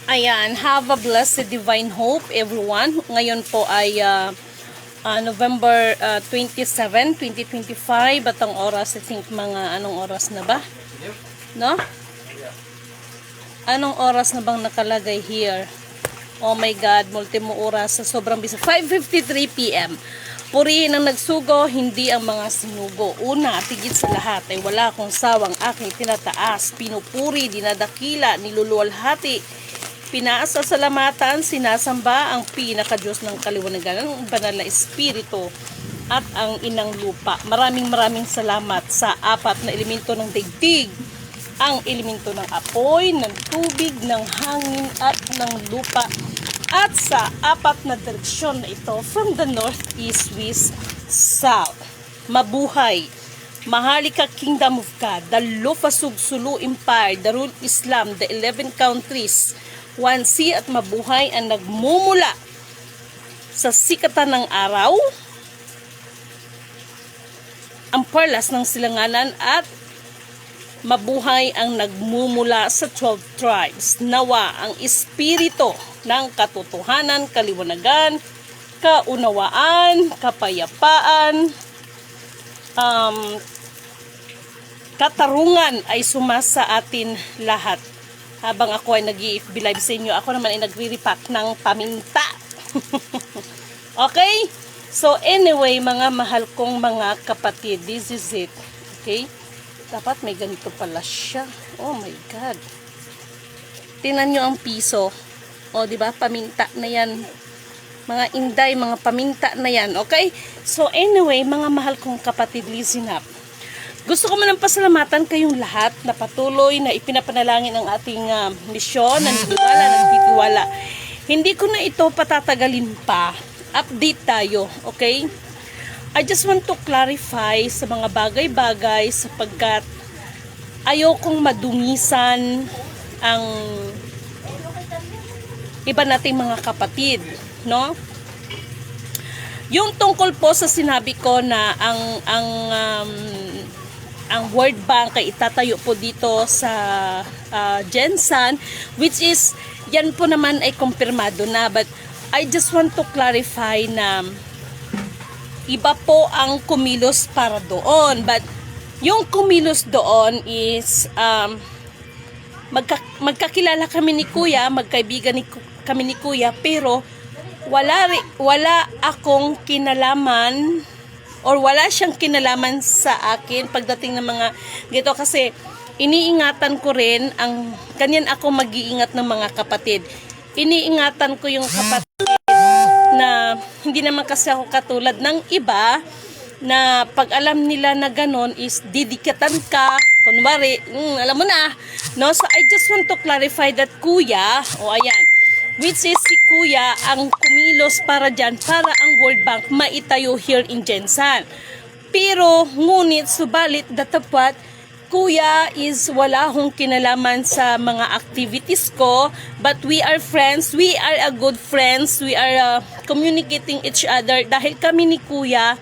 Ayan, have a blessed divine hope everyone. Ngayon po ay November 27, 2025 at ang oras, I think mga anong oras na ba? No? Anong oras na bang nakalagay here? Oh my God, multimo oras sa sobrang bisa. 5:53 PM. Purihin ang nagsugo, hindi ang mga sinugo. Una at higit sa lahat ay wala akong sawang aking tinataas, pinupuri, dinadakila, niluluwalhati, pinaasasalamatan, sinasamba ang pinaka-Diyos ng kaliwanagan, ang banal na Espiritu at ang inang lupa. Maraming salamat sa apat na elemento ng daigdig, ang elemento ng apoy, ng tubig, ng hangin at ng lupa, at sa apat na direksyon na ito, from the north, east, west, south. Mabuhay, Mahalika Kingdom of God, the Lufasug Sulu Empire, the Rule Islam, the 11 countries, 1C at mabuhay ang nagmumula sa sikatan ng araw, ang perlas ng silanganan, at mabuhay ang nagmumula sa 12 tribes. Nawa ang espiritu ng katotohanan, kaliwanagan, kaunawaan, kapayapaan, katarungan ay sumasa atin lahat. Habang ako ay nag-i-FB live sa inyo, ako naman ay nagre-repack ng paminta. Okay? So anyway, mga mahal kong mga kapatid, this is it. Okay? Dapat may ganito pala siya. Oh my God. Tingnan nyo ang piso. O, di ba? Paminta na yan. Mga inday, mga paminta na yan. Okay? So anyway, mga mahal kong kapatid, listen up. Gusto ko man ang pasalamatan kayong lahat na patuloy na ipinapanalangin ang ating misyon, naniniwala, nagtitiwala. Hindi ko na ito patatagalin pa. Update tayo, okay? I just want to clarify sa mga bagay-bagay sapagkat ayokong madumisan ang iba nating mga kapatid, no? Yung tungkol po sa sinabi ko na ang World Bank ay itatayo po dito sa Jensan, which is yan po naman ay kumpirmado na, but I just want to clarify na iba po ang kumilos para doon, but yung kumilos doon is magkakilala kami ni Kuya, magkaibigan kami ni Kuya, pero wala akong kinalaman or wala siyang kinalaman sa akin pagdating ng mga gito, kasi iniingatan ko rin ang ganyan ako mag-iingat ng mga kapatid. Iniingatan ko yung kapatid na hindi naman kasi ako katulad ng iba na pag alam nila na ganon is didikatan ka, kunwari, alam mo na, no? So I just want to clarify that Kuya, ayan, which is si Kuya ang kumilos para dyan, para ang World Bank maitayo here in Jensan. Pero, ngunit, subalit, datapat, Kuya is wala hong kinalaman sa mga activities ko, but we are friends, we are a good friends, we are communicating each other, dahil kami ni Kuya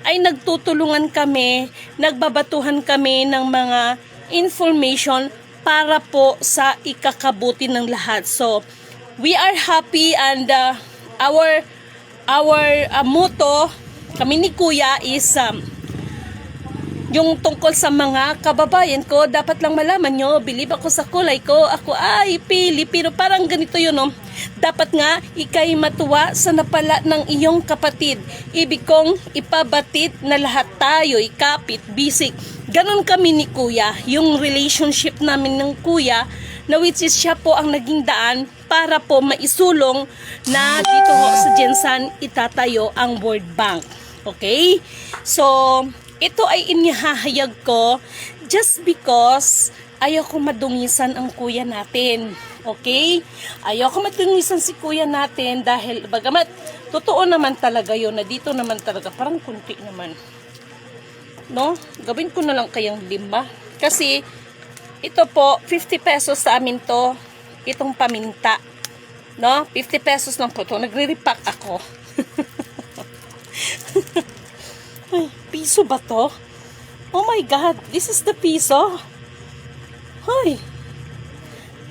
ay nagtutulungan kami, nagbabatuhan kami ng mga information para po sa ikakabuti ng lahat. So, we are happy, and our motto, kami ni Kuya, is yung tungkol sa mga kababayan ko, dapat lang malaman nyo, believe ako sa kulay ko, ako ay Pilipino, parang ganito yun, no? Dapat nga, ikay matuwa sa napala ng iyong kapatid. Ibig kong ipabatid na lahat tayo, ikapit, bisik. Ganon kami ni Kuya, yung relationship namin ng Kuya, na which is siya po ang naging daan para po maisulong na dito ho sa Jensan itatayo ang World Bank. Okay? So, ito ay inihahayag ko just because ayoko madungisan ang Kuya natin. Okay? Ayoko madungisan si Kuya natin dahil bagamat totoo naman talaga yun na dito naman talaga parang kunti naman. No? Gawin ko na lang kayang 5. Kasi ito po, 50 pesos sa amin to, itong paminta. No? 50 pesos lang po to. Nagre-repack ako. Ay, piso ba to? Oh my God, this is the piso. Hoy,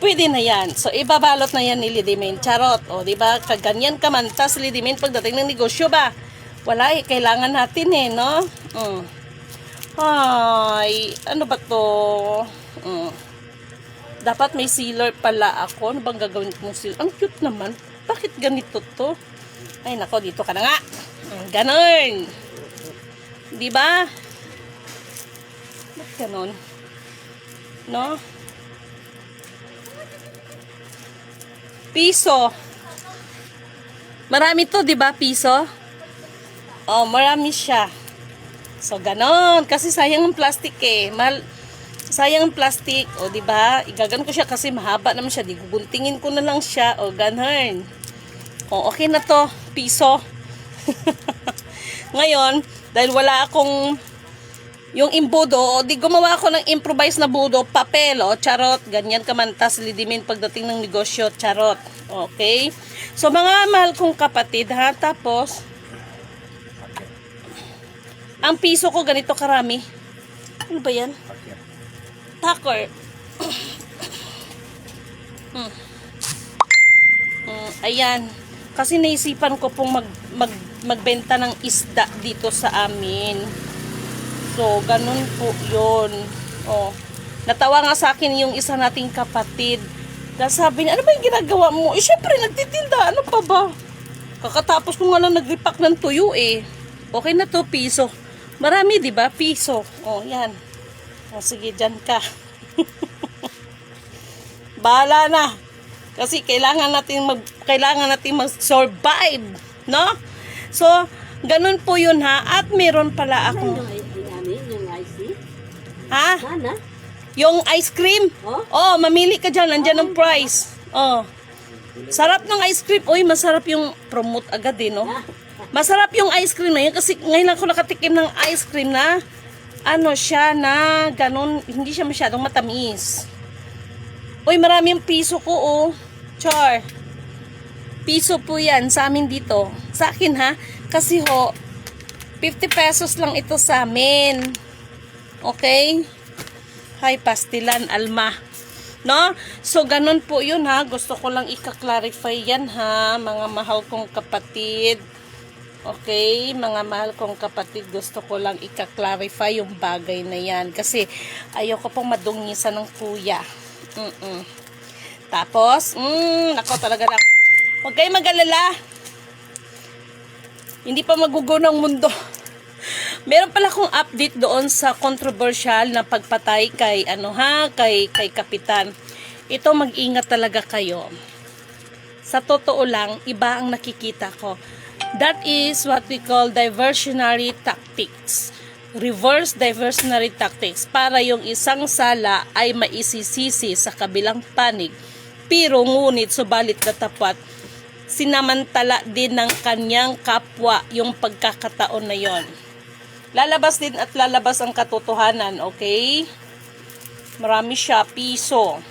pwede na yan. So, ibabalot na yan ni Lidimin. Charot. O, di ba? Kaganyan ka man. Tas, Lidimin, pagdating ng negosyo ba? Wala eh. Kailangan natin eh, no? Ay, ano ba to? Dapat may sealer pala ako. Ano bang gagawin kong sealer? Ang cute naman. Bakit ganito to? Ay, nako, dito ka na nga. Ganon. Di ba? Ba't ganon? No? Piso. Marami to, di ba, piso? Oh, marami siya. So, ganon. Kasi sayang ang plastic eh. Sayang ang plastic. O, di ba? Igagan ko siya kasi mahaba naman siya. Di guguntingin ko na lang siya. O, ganon. O, okay na to. Piso. Ngayon, dahil wala akong yung imbudo, o di gumawa ako ng improvise na budo, papel, o charot, ganyan kamantas, Lidimin pagdating ng negosyo, charot. Okay? So, mga mahal kong kapatid, ha? Tapos, ang piso ko ganito karami. Ano ba yan? Tucker. Ayan. Kasi naisipan ko pong magbenta ng isda dito sa amin. So, ganun po yun. Oh. Natawa nga sa akin yung isa nating kapatid. Dahil sabi niya, ano ba yung ginagawa mo? Eh, syempre, nagtitinda. Ano pa ba? Kakatapos ko nga lang nag-repack ng tuyo eh. Okay na to, piso. Marami, di ba? Piso. Oh, yan. Oh, sige, dyan ka. Bahala na. Kasi kailangan natin mag-survive, no? So, ganun po yun ha. At meron pala akong... Ha? Yung ice cream? Oh, mamili ka dyan. Nandyan ang price. Oh. Sarap ng ice cream. Uy, masarap yung promote agad eh, no? Masarap yung ice cream na yun. Kasi ngayon ako nakatikim ng ice cream na ano siya na ganun. Hindi siya masyadong matamis. Uy, maraming piso ko, oh. Char. Piso po yan sa amin dito. Sa akin, ha? Kasi ho, 50 pesos lang ito sa amin. Okay? Hay, pastilan, alma. No? So, ganun po yun, ha? Gusto ko lang ika-clarify yan, ha? Mga mahal kong kapatid. Okay? Mga mahal kong kapatid, gusto ko lang ika-clarify yung bagay na yan. Kasi, ayoko pong madungisan ng kuya. Tapos, nako talaga lang. Huwag kayo mag-alala. Hindi pa magugo ng mundo. Meron pala akong update doon sa controversial na pagpatay kay kay Kapitan. Ito, mag-ingat talaga kayo. Sa totoo lang, iba ang nakikita ko. That is what we call diversionary tactics. Reverse diversionary tactics para yung isang sala ay maisisisi sa kabilang panig. Pero ngunit subalit datapat sinamantala din ng kanyang kapwa yung pagkakataon na yon. Lalabas din at lalabas ang katotohanan, okay? Marami siya, piso.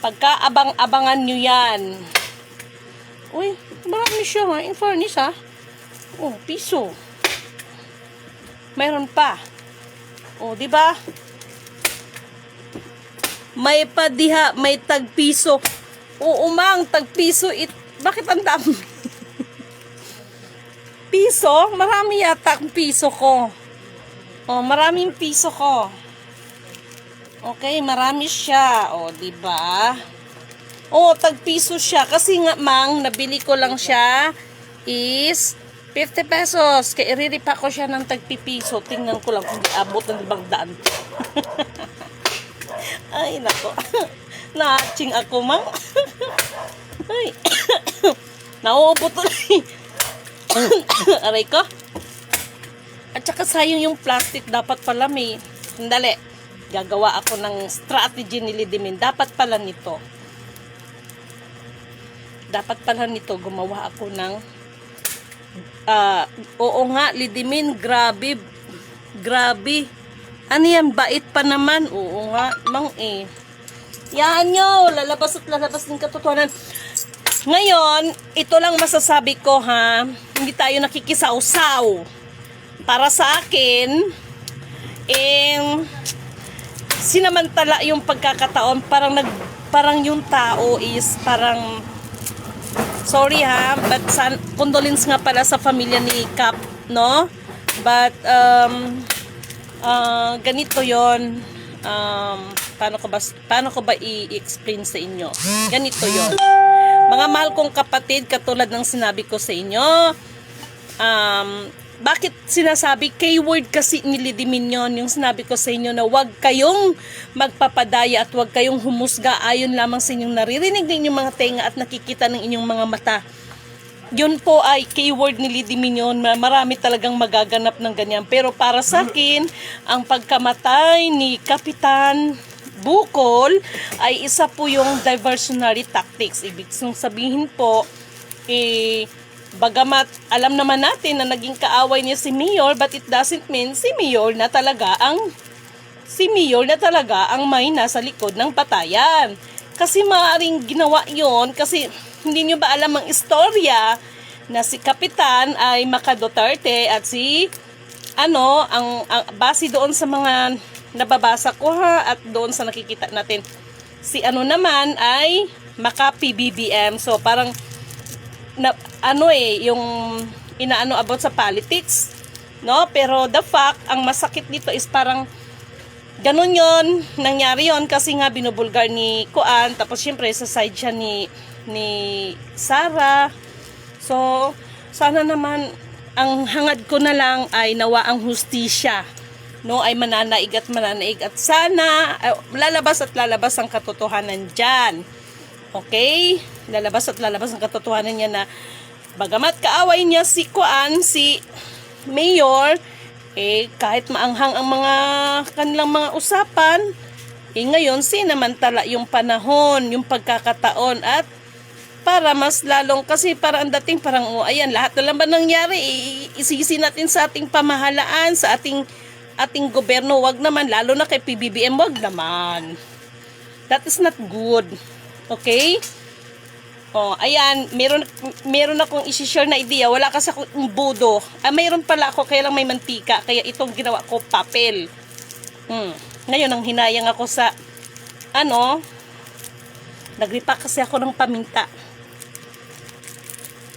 Pagkaabang-abangan nyo yan. Uy, marami siya ha, in fairness ha. Oh, piso. Mayroon pa. Oh, di ba? May padiha, may tagpiso. Oo, mang, tagpiso. Bakit ang dami? Piso? Marami yata ang piso ko. Oh, maraming piso ko. Okay, marami siya. Oh, di ba? Oh, tagpiso siya. Kasi nga, mang, nabili ko lang siya is 50 pesos. Kaya iriripa ko siya ng tagpipiso. Tingnan ko lang kung di abot ng 500. Ay, nako. Na-aching ako, mang. Ay. Nauubo tuloy. Aray ko. At saka sayang yung plastic. Dapat pala may... Sandali. Gagawa ako ng strategy ni Lidimin. Dapat pala nito. Dapat pala nito. Gumawa ako ng... oo nga, Lidimin. Grabe. Grabe. Ano yan? Bait pa naman. Oo nga. Mang eh. Yan nyo. Lalabas at lalabas din katotohanan. Ngayon, ito lang masasabi ko ha. Hindi tayo nakikisaw-saw. Para sa akin, sinamantala yung pagkakataon. Parang parang yung tao is parang, sorry ha, but condolence nga pala sa pamilya ni Cap, no? But, ganito yon. Paano ko ba i-explain sa inyo? Ganito yon. Mga mahal kong kapatid, katulad ng sinabi ko sa inyo, bakit sinasabi keyword kasi ni Lady Mignon yung sinabi ko sa inyo na huwag kayong magpapadaya at huwag kayong humusga ayon lamang sa inyong naririnig ng inyong mga tenga at nakikita ng inyong mga mata. Yun po ay keyword ni Lady Mignon. Marami talagang magaganap ng ganyan. Pero para sa akin, ang pagkamatay ni Kapitan Bukol ay isa po yung diversionary tactics. Ibig sabihin po, bagamat alam naman natin na naging kaaway niya si Mayor, but it doesn't mean si Mayor na talaga ang may nasa likod ng batayan. Kasi maaaring ginawa yon kasi hindi nyo ba alam ang istorya na si Kapitan ay Maca Duterte at si ang base doon sa mga nababasa ko ha at doon sa nakikita natin, si naman ay Maca PBBM. So parang yung inaano about sa politics, no? Pero the fact, ang masakit dito is parang ganun yon, nangyari yon kasi nga binubulgar ni Kuan, tapos syempre sa side siya ni Sara. So sana naman, ang hangad ko na lang ay nawa ang hustisya, no, ay mananaig at sana lalabas ang katotohanan dyan. Okay? Lalabas ang katotohanan niya na bagamat kaaway niya si Kuan, si Mayor, kahit maanghang ang mga kanilang mga usapan, ngayon sinamantala yung panahon, yung pagkakataon at para mas lalong, kasi parang dating parang ayan, lahat na lang ba nangyari, isisi natin sa ating pamahalaan, sa ating gobyerno, wag naman, lalo na kay PBBM, wag naman. That is not good. Okay? Ayan, meron akong i-share na idea. Wala kasi akong budo. Mayroon pala ako, kaya lang may mantika. Kaya itong ginawa ko, papel. Ngayon, ang hinayang ako sa, nagripak kasi ako ng paminta.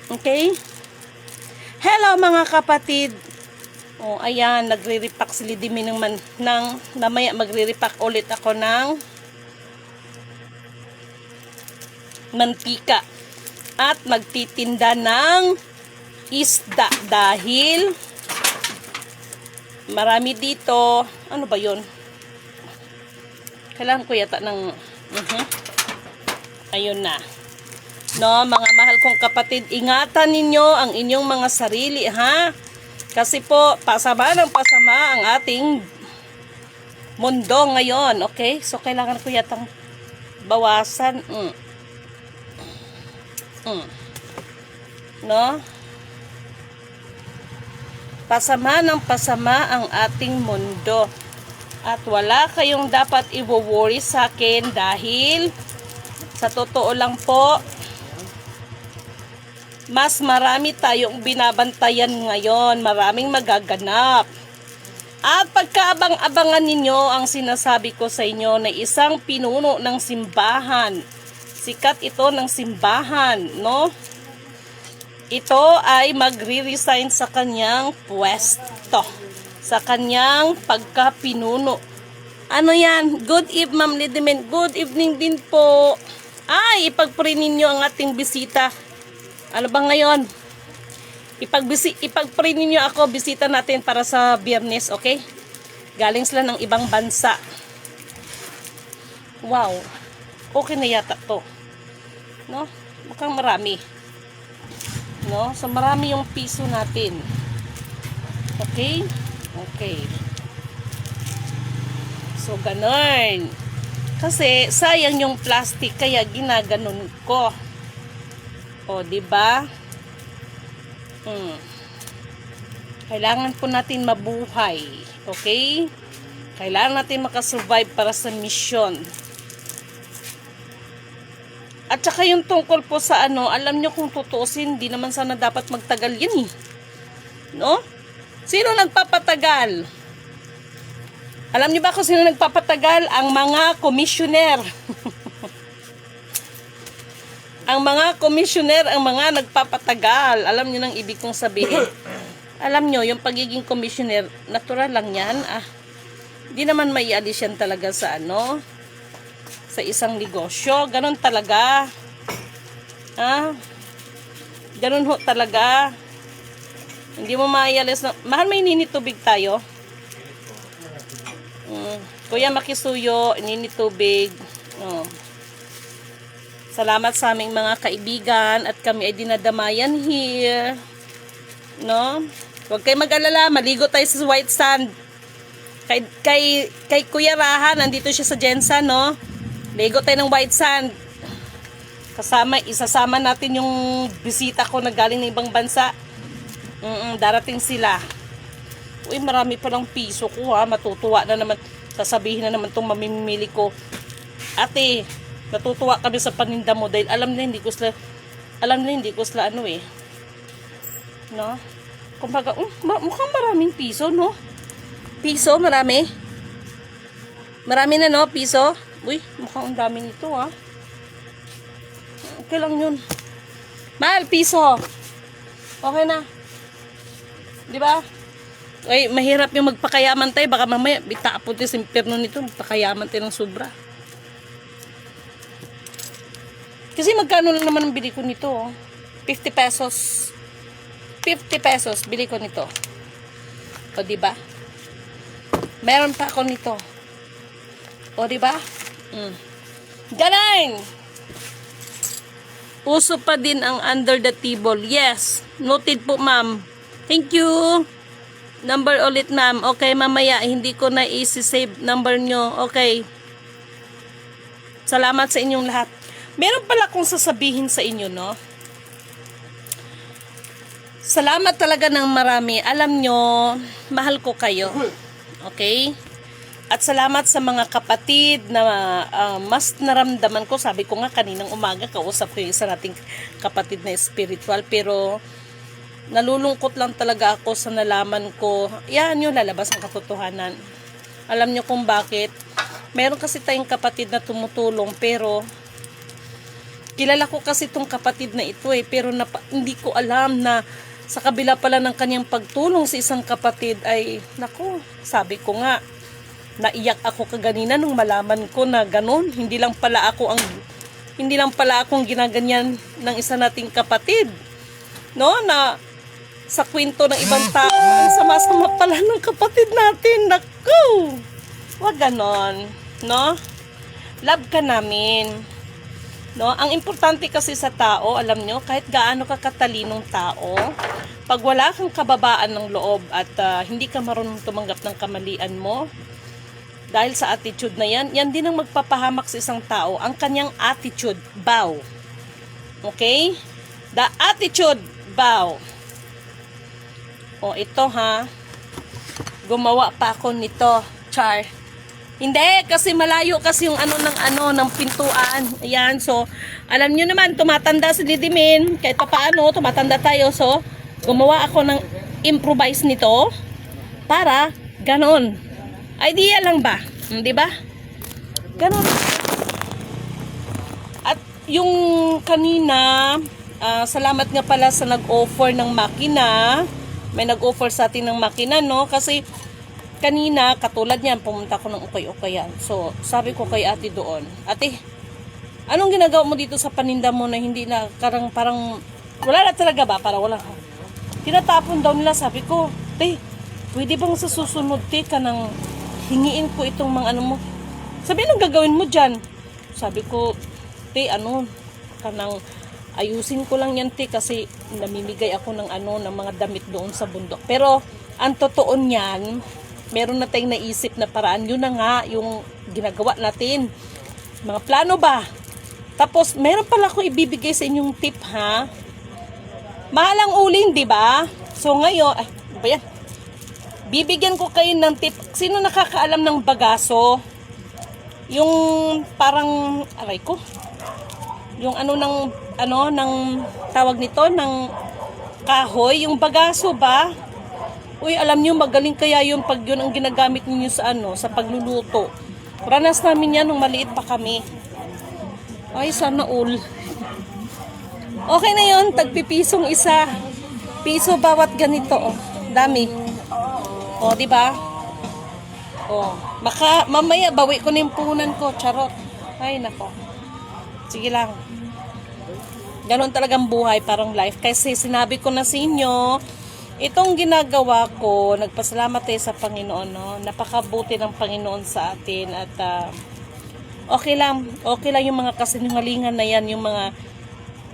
Okay? Hello mga kapatid. Ayan, nagre-repack si Lady Mignon namaya magre-repack ulit ako ng mantika at magtitinda ng isda dahil marami dito. Ano ba yon? Kailangan ko yata ng ayun na, no, mga mahal kong kapatid, ingatan ninyo ang inyong mga sarili ha, kasi po pasama ang ating mundo ngayon. Okay, so kailangan ko yatang bawasan no? Pasama ang ating mundo. At wala kayong dapat i-worry sa akin dahil sa totoo lang po, mas marami tayong binabantayan ngayon. Maraming magaganap. At pagkaabang-abangan ninyo ang sinasabi ko sa inyo na isang pinuno ng simbahan. Sikat ito ng simbahan, no? Ito ay magre-resign sa kanyang pwesto, sa kanyang pagkapinuno. Ano yan? Good evening, Ma'am Lady Mignon. Good evening din po. Ay, ipag-pray ninyo ang ating bisita. Ano ba ngayon? Ipag-pray ninyo ako, bisita natin para sa Biyernes, okay? Galing sila ng ibang bansa. Wow. Okay na yata to. No? Mukhang marami. No? So, marami yung piso natin. Okay? Okay. So, ganun. Kasi, sayang yung plastic, kaya ginaganon ko. O, diba? Kailangan po natin mabuhay. Okay? Kailangan natin makasurvive para sa mission. At saka yung tungkol po sa alam nyo kung tutuusin, hindi naman sana dapat magtagal yan eh. No? Sino nagpapatagal? Alam nyo ba kung sino nagpapatagal? Ang mga commissioner. Ang mga komisyoner, ang mga nagpapatagal. Alam niyo nang ibig kong sabihin. Alam niyo, yung pagiging komisyoner, natural lang yan. Hindi naman maialis yan talaga sa sa isang negosyo. Ganon talaga. Ganon ho talaga. Hindi mo maialis na. Mahal, may ninitubig tayo. Kuya Makisuyo, ninitubig. Salamat sa aming mga kaibigan at kami ay dinadamayan here. No? Huwag kayo mag-alala, maligo tayo sa white sand. Kay Kuya Raha, nandito siya sa Jensen, no? Ligo tayo ng white sand. Isasama natin yung bisita ko na galing ng ibang bansa. Darating sila. Uy, marami palang piso ko ha. Matutuwa na naman. Sasabihin na naman itong mamimili ko. Ate, natutuwa kami sa paninda mo dahil alam na hindi ko sila no? Kumbaga, mukhang maraming piso, no? Piso, marami. Marami na, no? Piso. Uy, mukhang ang dami nito, ha? Okay lang yun. Mahal, piso. Okay na. Di ba? Uy, mahirap yung magpakayaman tayo. Baka mamaya, bitapon tayo sa impyerno nito. Magpakayaman tayo ng sobra. Kasi magkano lang naman ang bili ko nito, oh? 50 pesos. 50 pesos bili ko nito. O, diba? Meron pa ako nito. O, diba? Ganon! Uso pa din ang under the table. Yes. Noted po, ma'am. Thank you. Number ulit, ma'am. Okay, mamaya. Hindi ko na isi-save number nyo. Okay. Salamat sa inyong lahat. Meron pala akong sasabihin sa inyo, no? Salamat talaga ng marami. Alam nyo, mahal ko kayo. Okay? At salamat sa mga kapatid na mas naramdaman ko. Sabi ko nga kaninang umaga, kausap ko yung isa nating kapatid na spiritual. Pero nalulungkot lang talaga ako sa nalaman ko. Yan yung lalabas ang katotohanan. Alam nyo kung bakit? Meron kasi tayong kapatid na tumutulong pero kilala ko kasi itong kapatid na ito pero hindi ko alam na sa kabila pala ng kanyang pagtulong sa isang kapatid ay, naku, sabi ko nga, naiyak ako kaganina nung malaman ko na ganun. Hindi lang pala akong ginaganyan ng isa nating kapatid. No, na sa kwento ng ibang tao, ang sama-sama pala ng kapatid natin. Naku! Wag ganon. No? Love ka namin. No? Ang importante kasi sa tao, alam nyo, kahit gaano ka katalinong tao, pag wala kang kababaan ng loob at hindi ka marunong tumanggap ng kamalian mo, dahil sa attitude na yan, yan din ang magpapahamak sa isang tao, ang kanyang attitude, bow. Okay? The attitude, bow. O, ito ha, gumawa pa ako nito, char. Hindi, kasi malayo kasi yung ng pintuan. Ayan, so, alam nyo naman, tumatanda si Didimin. Kahit pa paano, tumatanda tayo. So, gumawa ako ng improvise nito para ganon. Idea lang ba? Di ba? Ganon. At yung kanina, salamat nga pala sa nag-offer ng makina. May nag-offer sa atin ng makina, no? Kasi kanina, katulad niyan, pumunta ko ng ukay-ukayan. So, sabi ko kay ate doon, ate, anong ginagawa mo dito sa paninda mo na hindi na parang wala na talaga ba? Para wala ka. Tinatapon daw nila, sabi ko, te, pwede bang sa susunod, te, ka nang hingiin ko itong mga mo? Sabi, anong gagawin mo dyan? Sabi ko, te, kanang ayusin ko lang yan, te, kasi namimigay ako ng ng mga damit doon sa bundok. Pero, ang totoo niyan, meron na tayong naisip na paraan. Yun na nga yung ginagawa natin. Mga plano ba? Tapos, meron pala akong ibibigay sa inyong tip, ha? Mahal ang uling, di ba? So, ngayon, ano ba yan? Bibigyan ko kayo ng tip. Sino nakakaalam ng bagaso? Yung parang, aray ko, yung ng tawag nito, ng kahoy, yung bagaso ba? Uy, alam nyo, magaling kaya yun pag yun ang ginagamit ninyo sa sa pagluluto. Ranas namin yan nung maliit pa kami. Ay, sana all. Okay na yun, tagpipisong isa. Piso bawat ganito, oh. Dami. Oh, di ba? Oh, baka mamaya bawi ko na yung puhunan ko, charot. Ay, nako. Sige lang. Ganon talagang buhay, parang life. Kasi sinabi ko na sa inyo, itong ginagawa ko, nagpasalamat tayo sa Panginoon, no? Napakabuti ng Panginoon sa atin at okay lang yung mga kasinungalingan na yan, yung mga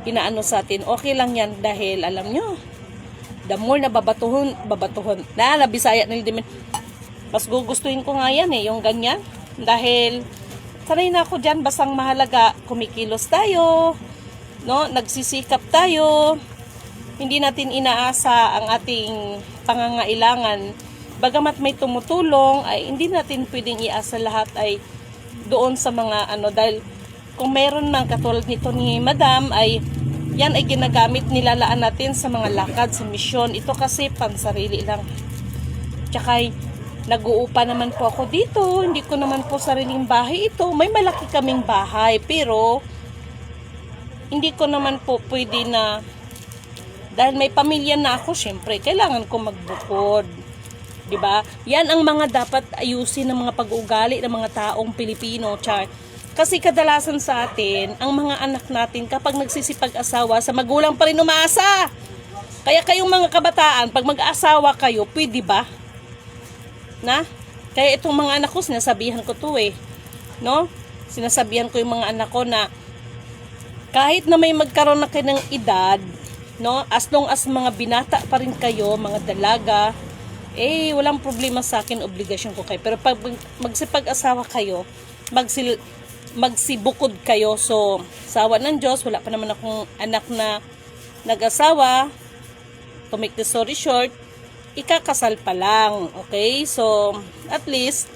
inaano sa atin. Okay lang yan dahil alam nyo, the more na babatuhon, na Bisaya na din. Mas gugustuhin ko nga yan yung ganyan. Dahil, sanay na ako dyan, basang mahalaga, kumikilos tayo, no? Nagsisikap tayo, hindi natin inaasa ang ating pangangailangan. Bagamat may tumutulong, ay hindi natin pwedeng iasa lahat ay doon sa mga dahil kung meron man katulad nito ni Madam, ay yan ay ginagamit, nilalaan natin sa mga lakad, sa misyon. Ito kasi pansarili lang. Tsaka nag-uupa naman po ako dito. Hindi ko naman po sariling bahay ito. May malaki kaming bahay. Pero, hindi ko naman po pwede na, dahil may pamilya na ako, syempre, kailangan ko magbukod. Diba? Yan ang mga dapat ayusin ng mga pag-uugali ng mga taong Pilipino. Char. Kasi kadalasan sa atin, ang mga anak natin, kapag nagsisipag-asawa, sa magulang pa rin umaasa. Kaya kayong mga kabataan, pag mag-asawa kayo, pwede ba? Na? Kaya itong mga anak ko, sinasabihan ko to no? Sinasabihan ko yung mga anak ko na kahit na may magkaroon na kayo ng edad, no? As long as mga binata pa rin kayo, mga dalaga, walang problema sa akin, obligasyon ko kayo. Pero pag magsipag-asawa kayo, magsibukod kayo. So, sawa ng Diyos, wala pa naman akong anak na nag-asawa. To make the story short, ikakasal pa lang. Okay? So, at least,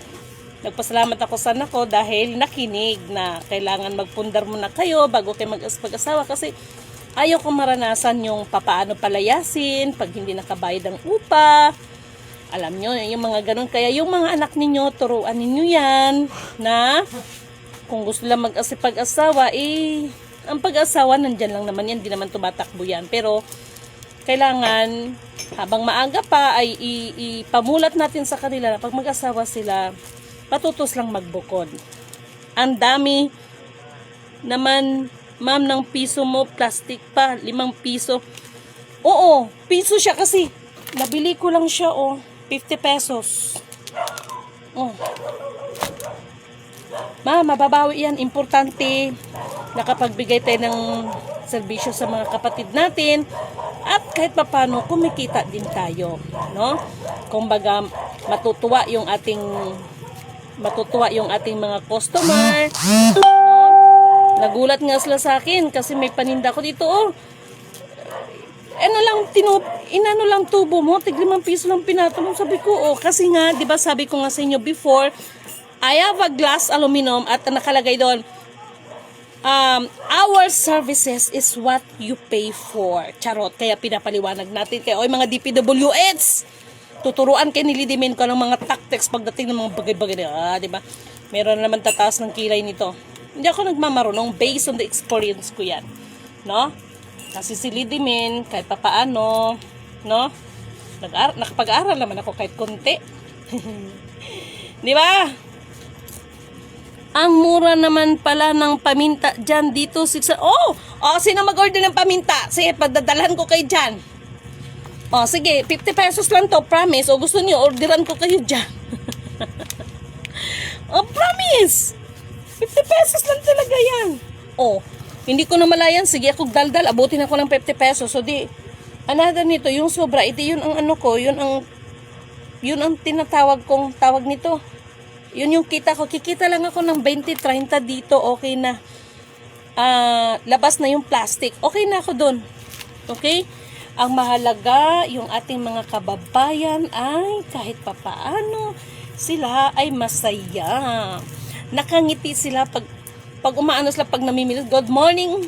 nagpasalamat ako sa anak ko dahil nakinig na kailangan magpundar muna kayo bago kayo mag-asawa. Kasi ayaw ko maranasan yung papaano palayasin pag hindi nakabayad ang upa. Alam nyo, yung mga ganun. Kaya yung mga anak ninyo, turuan ninyo yan na kung gusto lang mag-asipag-asawa, ang pag-asawa nandyan lang naman yan, di naman tumatakbo yan. Pero, kailangan, habang maaga pa, ay ipamulat natin sa kanila na pag mag-asawa sila, patutos lang magbukod. Ang dami naman, ma'am, ng piso mo, plastic pa, 5 piso. Oo, piso siya kasi, nabili ko lang siya, 50 pesos. Ma, mababawi yan. Importante nakapagbigay tayo ng serbisyo sa mga kapatid natin at kahit papano kumikita din tayo, no? Kumbaga matutuwa yung ating mga customer, no? Nagulat nga sila sa akin kasi may paninda ko dito, inano lang tubo mo, tig 5 piso lang pinatulong. Sabi ko, kasi nga, di ba sabi ko nga sa inyo before, I have a glass aluminum at nakalagay doon, our services is what you pay for. Charot, kaya pinapaliwanag natin. Kaya, mga DPWH, tuturuan kayo ni Lidimin ko ng mga tactics pagdating ng mga bagay-bagay. Diba? Meron naman tataas ng kilay nito. Hindi ako nagmamarunong, based on the experience ko yan. No? Kasi si Lidimin, kahit papaano, no? Nakapag-aral naman ako kahit konti. Di ba? Ang mura naman pala ng paminta dyan dito. Sino mag-order ng paminta? Sige, padadalhan ko kayo dyan. Sige, 50 pesos lang to, promise. Gusto niyo, orderan ko kayo dyan. Promise. 50 pesos lang talaga yan. Hindi ko na malayan. Sige, ako daldal, abutin ako ng 50 pesos. So, another nito, yung sobra, ito yun ang yun ang tinatawag kong tawag nito. Yun yung kita ko. Kikita lang ako ng 20-30 dito. Okay na. Labas na yung plastic. Okay na ako dun. Okay? Ang mahalaga, yung ating mga kababayan ay kahit papaano sila ay masaya. Nakangiti sila pag umaano sila, pag namimili. Good morning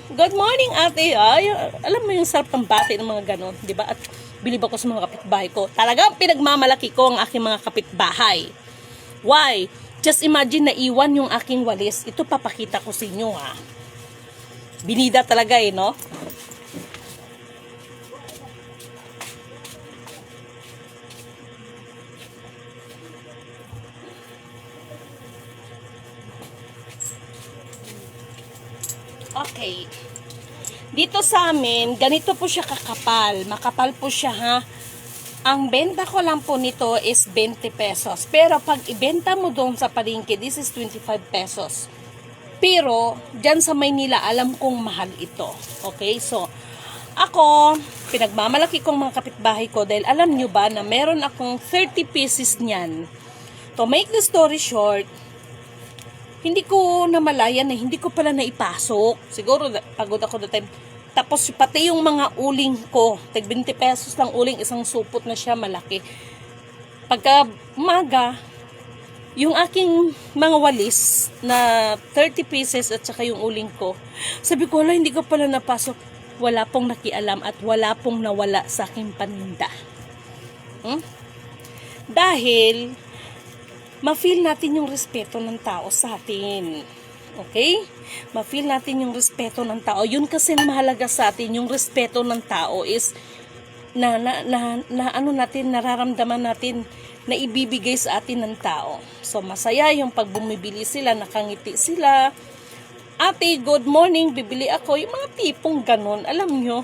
ate. Alam mo yung sarap ng bati ng mga ganon. Diba? At bilib ako sa mga kapitbahay ko. Talagang pinagmamalaki ko ang aking mga kapitbahay. Why? Just imagine na iwan yung aking walis. Ito papakita ko sa inyo Binida talaga no? Okay. Dito sa amin, ganito po siya kakapal. Makapal po siya ha. Ang benta ko lang po nito is 20 pesos. Pero pag ibenta mo doon sa palengke, this is 25 pesos. Pero, dyan sa Maynila, alam kong mahal ito. Okay? So, ako, pinagmamalaki kong mga kapitbahay ko dahil alam nyo ba na meron akong 30 pieces niyan. To make the story short, hindi ko namalayan na hindi ko pala naipasok. Siguro, pagod ako that time. Tapos, pati yung mga uling ko, tag 20 pesos lang uling, isang supot na siya, malaki. Pagka umaga, yung aking mga walis na 30 pieces at saka yung uling ko, sabi ko, wala, hindi ko pala napasok. Wala pong nakialam at wala pong nawala sa aking paninda. Dahil, ma-feel natin yung respeto ng tao sa atin. Okay? Ma-feel natin yung respeto ng tao. Yun kasi mahalaga sa atin, yung respeto ng tao is nararamdaman natin na ibibigay sa atin ng tao. So, masaya yung pag bumibili sila, nakangiti sila. Ate, good morning, bibili ako. Yung mga tipong ganun, alam nyo,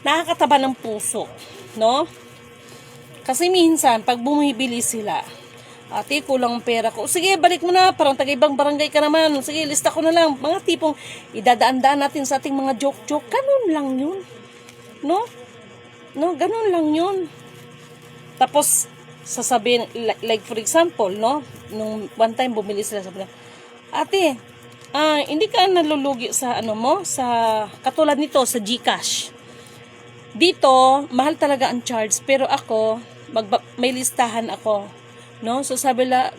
nakakataba ng puso. No? Kasi minsan, pag bumibili sila, ate, kulang ang pera ko. Sige, balik mo na. Parang taga-ibang barangay ka naman. Sige, lista ko na lang. Mga tipong idadaan-daan natin sa ating mga joke-joke. Ganun lang yun. No? No, ganun lang yun. Tapos, sasabihin, like for example, no? Nung one time bumili sila, sabi na, ate, hindi ka nalulugi sa ano mo, sa katulad nito, sa GCash. Dito, mahal talaga ang charge, pero ako, may listahan ako. No? So sabi la,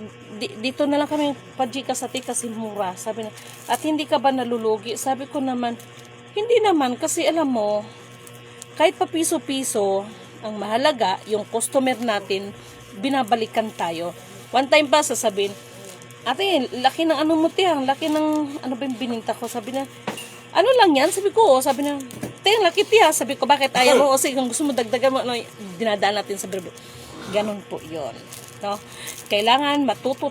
dito na lang kami pa-GCash ate kasi mura. Sabi na, at hindi ka ba nalulugi? Sabi ko naman, hindi naman, kasi alam mo, kahit pa piso-piso, ang mahalaga, yung customer natin, binabalikan tayo. One time pa, sasabihin, ate, laki ng ano mo tiyang, laki ng, ano ba yung bininta ko? Sabi na, ano lang yan? Sabi ko, sabi na, tiyang, laki tiya. Sabi ko, bakit ayaw mo? O sige, kung gusto mo dagdagan mo, ano, dinadaan natin sa birbo. Ganon po yun. No? Kailangan matuto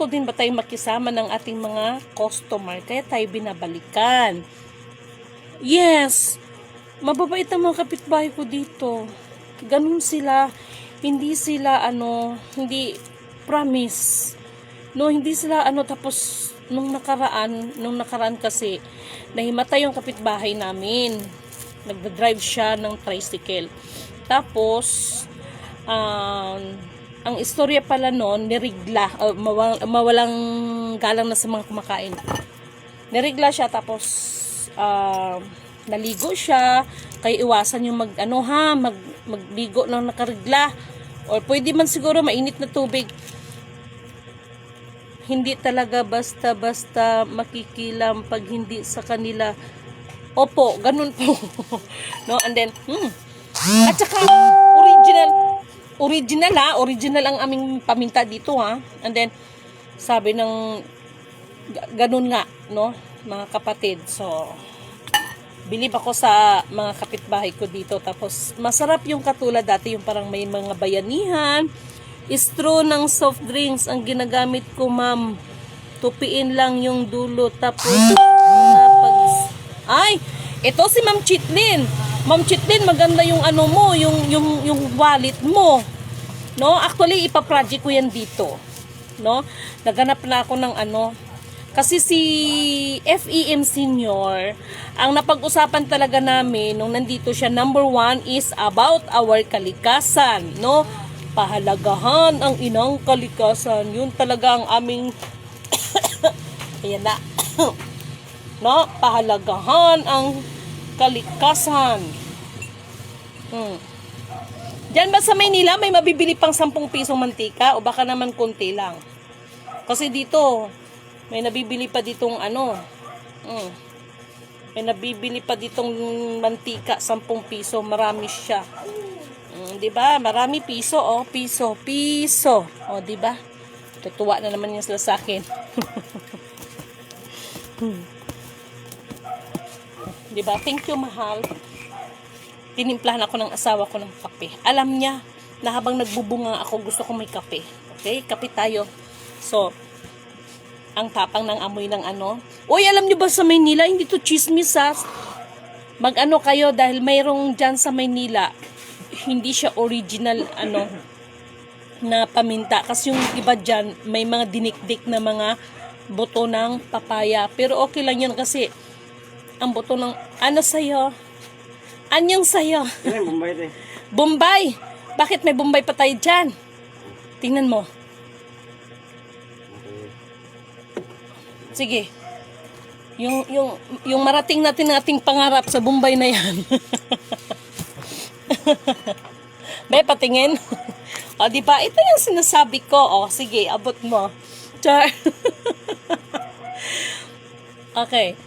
din ba tayong makisama ng ating mga customer? Kaya tayo binabalikan. Yes, mababait ang mga kapitbahay ko dito. Ganun sila, hindi sila hindi promise. No, hindi sila tapos nung nakaraan kasi nahimatay yung kapitbahay namin. Nagda-drive siya ng tricycle. Tapos ang istorya pala noon, nirigla, mawalang galang na sa mga kumakain. Nirigla siya tapos naligo siya, kaya iwasan yung magligo ng nakarigla, or pwede man siguro mainit na tubig. Hindi talaga basta-basta makikilam pag hindi sa kanila. Opo, ganun po. No, and then at saka original ang aming paminta dito ha. And then sabi ng ganun nga, no, mga kapatid. So bilib ako sa mga kapitbahay ko dito. Tapos, masarap yung katulad dati, yung parang may mga bayanihan. Straw ng soft drinks ang ginagamit ko, ma'am. Tupiin lang yung dulo. Tapos, ay, ito si Ma'am Chitlin. Ma'am Chitlin, maganda yung yung wallet mo. No? Actually, ipaproject ko yan dito. No? Naghanap na ako ng kasi si FEM Senior, ang napag-usapan talaga namin nung nandito siya, number 1 is about our kalikasan, no? Pahalagahan ang inang kalikasan. Yun talaga ang aming ayan na. No? Pahalagahan ang kalikasan. Diyan ba sa Maynila may mabibili pang 10 pisong mantika o baka naman konti lang? Kasi dito may nabibili pa ditong may nabibili pa ditong mantika, 10 piso, marami siya. 'Di ba? Marami piso, piso. Oh, 'di ba? Tutuwa na naman yan sila sa akin. 'Di ba? Thank you, mahal. Tinimplahan ako ng asawa ko ng kape. Alam niya na habang nagbubunga ako, gusto ko may kape. Okay? Kape tayo. So, Ang tapang ng amoy ng ano. Uy, alam nyo ba sa Maynila, hindi to chismis ha. Mag-ano kayo dahil mayroong dyan sa Maynila, hindi siya original ano na paminta. Kasi yung iba dyan, may mga dinikdik na mga buto ng papaya. Pero okay lang yan kasi ang buto ng ano sa'yo? Anyong sa'yo? Bombay. Bombay! Bakit may Bombay pa tayo dyan? Tingnan mo. Sige. Yung marating natin ng ating pangarap sa Bombay na yan. Be, patingin. O, di ba? Ito yung sinasabi ko. O, sige, abot mo. Char. Okay.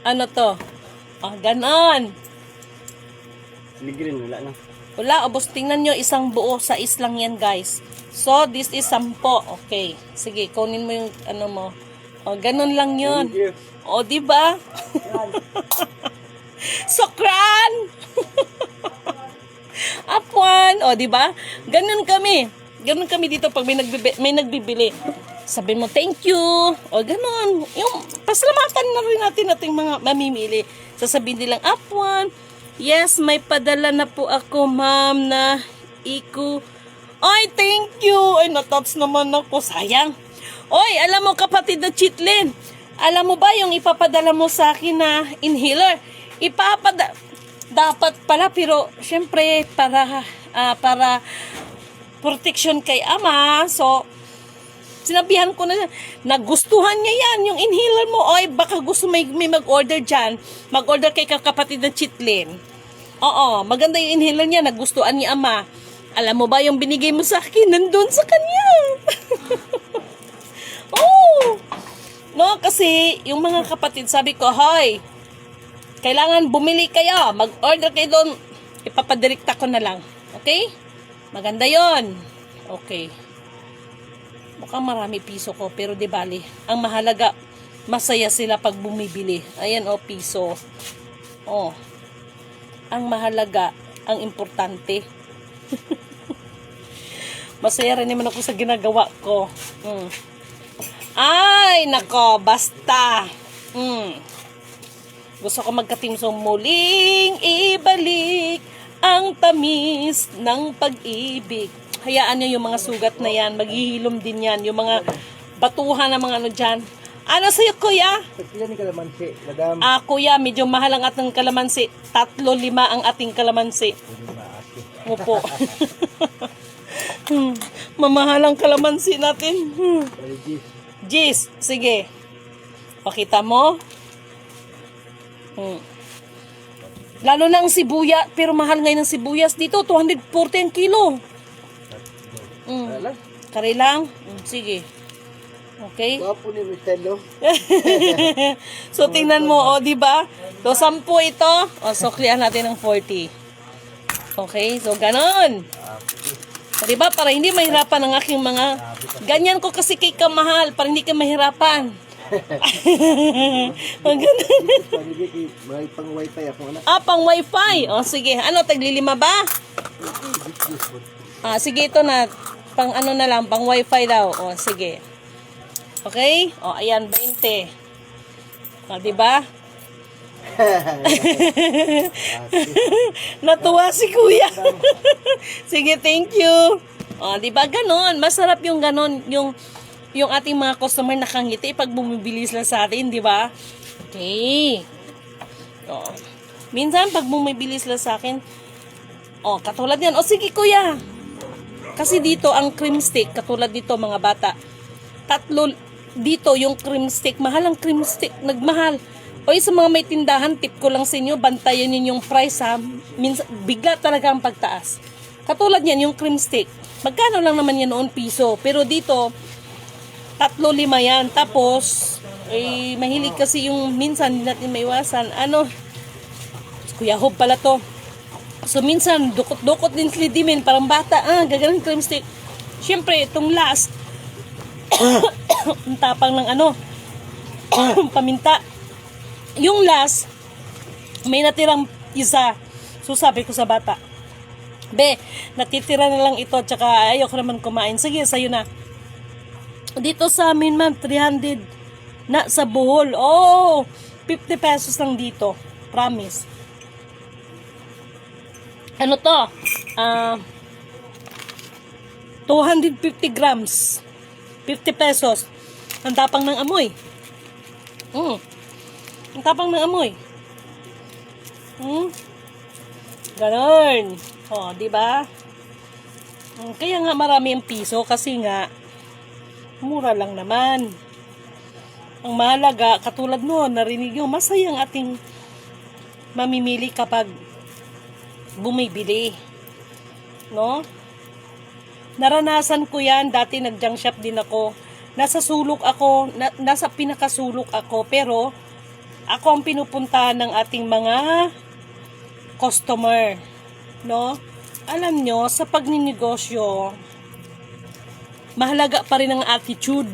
Ano to? O, ganon. Green, wala na. Wala, obos. Tingnan nyo, isang buo sa islang yan, guys. So, this is 10. Okay. Sige, kunin mo yung ano mo. O, ganun lang yun. Thank you. O, diba? Sokran! Apwan! O, diba? Ganun kami. Ganun kami dito pag may nagbibili. Sabihin mo, thank you. O, ganun. Yung, pasalamatan na rin natin ating mga mamimili. Sasabihin nilang, Apwan, yes, may padala na po ako, ma'am, na iku. Ay, thank you. Ay, natouch naman ako. Sayang. Oy, alam mo kapatid na Chitlin, alam mo ba yung ipapadala mo sa akin na inhaler? Dapat pala, pero syempre para protection kay ama. So, sinabihan ko na nagustuhan niya yan, yung inhaler mo. Oy, baka gusto may mag-order dyan. Mag-order kay kapatid na Chitlin. Oo, maganda yung inhaler niya, nagustuhan ni ama. Alam mo ba yung binigay mo sa akin, nandun sa kanya. Oh! No, kasi yung mga kapatid, sabi ko, hoy, kailangan bumili kayo, mag-order kayo doon, ipapadirekta ko na lang. Okay? Maganda yon. Okay. Mukhang marami piso ko, pero di bali. Ang mahalaga, masaya sila pag bumibili. Ayan, oh, piso. Oh. Ang mahalaga, ang importante. Masaya rin naman ako sa ginagawa ko. Ay, nako, basta. Gusto ko magkatimsong muling ibalik ang tamis ng pag-ibig. Hayaan nyo yung mga sugat na yan. Maghihilom din yan. Yung mga batuhan na mga ano dyan. Ano sa'yo, kuya? Pagkila ni kalamansi, madam. Kuya, medyo mahal ang ating kalamansi. 3-5 ang ating kalamansi. Opo. Mamahal ang kalamansi natin. Jis, sige. Pakita mo. Lalo na ang sibuya, pero mahal ngayon ang sibuyas dito, 240 ang kilo. Kari lang? Sige. Okay? Wapo ni Mistelo. So, tingnan mo, o, diba? So, 10 ito. O, suklian natin ng 40. Okay? So, ganon. O, diba? Para hindi mahirapan ang aking mga... Ganyan ko kasi kay kamahal, para hindi ka mahirapan. O, ganon. May pang wifi ako, anak. Pang wifi. O, sige. Ano, taglilima ba? Sige, ito na. Pang ano na lang, pang wifi daw. O, sige. Okay? O, ayan, 20. O, diba? Natuwa si kuya. Sige, thank you. O, diba? Ganon. Masarap yung ganon. Yung ating mga customer nakangiti pag bumibili sila sa atin, diba? Okay. O, minsan, pag bumibili sila sa akin, o, katulad yan. O, sige, kuya. Kasi dito, ang cream stick, katulad dito, mga bata, 3 dito yung cream stick, mahal ang cream stick, nagmahal. O sa mga may tindahan, tip ko lang sa inyo, bantayan yun yung price ha. Minsan, bigla talaga ang pagtaas. Katulad yan, yung cream stick. Magkano lang naman yan noon, piso. Pero dito, 3-5 yan. Tapos, mahilig kasi yung minsan, hindi natin maiwasan. Kuya Hob pala to. So minsan, dukot-dukot din slidimin, parang bata, gagaling cream stick. Siyempre, itong last, ang tapang ng paminta. Yung last, may natirang isa. So sabi ko sa bata, be, natitira na lang ito, tsaka ayoko naman kumain. Sige, sa'yo na. Dito sa amin, ma'am, 300 na sa Bohol. Oh, 50 pesos lang dito. Promise. Ano to? 250 grams. 50 pesos. Ang tapang ng amoy. Ang tapang ng amoy. Ganon. Oh, di ba? Kaya nga marami ang piso kasi nga mura lang naman. Ang mahalaga, katulad noon, narinig nyo, masayang ating mamimili kapag bumibili. No? Naranasan ko yan, dati nag-junk shop din ako. Nasa sulok ako, nasa pinakasulok ako, pero ako ang pinupuntahan ng ating mga customer. No? Alam nyo, sa pagninegosyo, mahalaga pa rin ang attitude.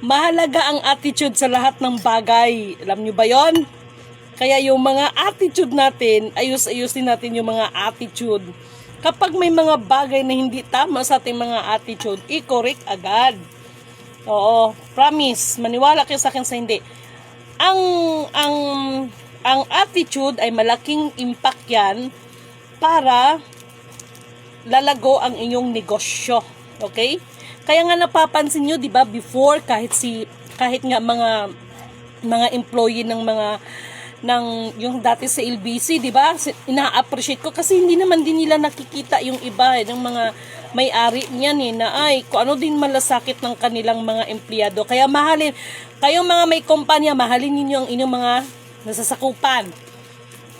Mahalaga ang attitude sa lahat ng bagay. Alam nyo ba yon? Kaya yung mga attitude natin, ayus-ayusin natin yung mga attitude. Kapag may mga bagay na hindi tama sa ating mga attitude, i-correct agad. Oo, promise. Maniwala kayo sa akin sa hindi. Ang attitude ay malaking impact yan para lalago ang inyong negosyo. Okay? Kaya nga napapansin nyo, 'di ba, before kahit nga mga employee ng yung dati sa LBC, 'di ba? Ina-appreciate ko kasi hindi naman din nila nakikita yung iba ng mga may-ari niyan na ay kung ano din malasakit ng kanilang mga empleyado. Kaya mahalin kayong mga may kumpanya, mahalin niyo ang inyong mga nasasakupan.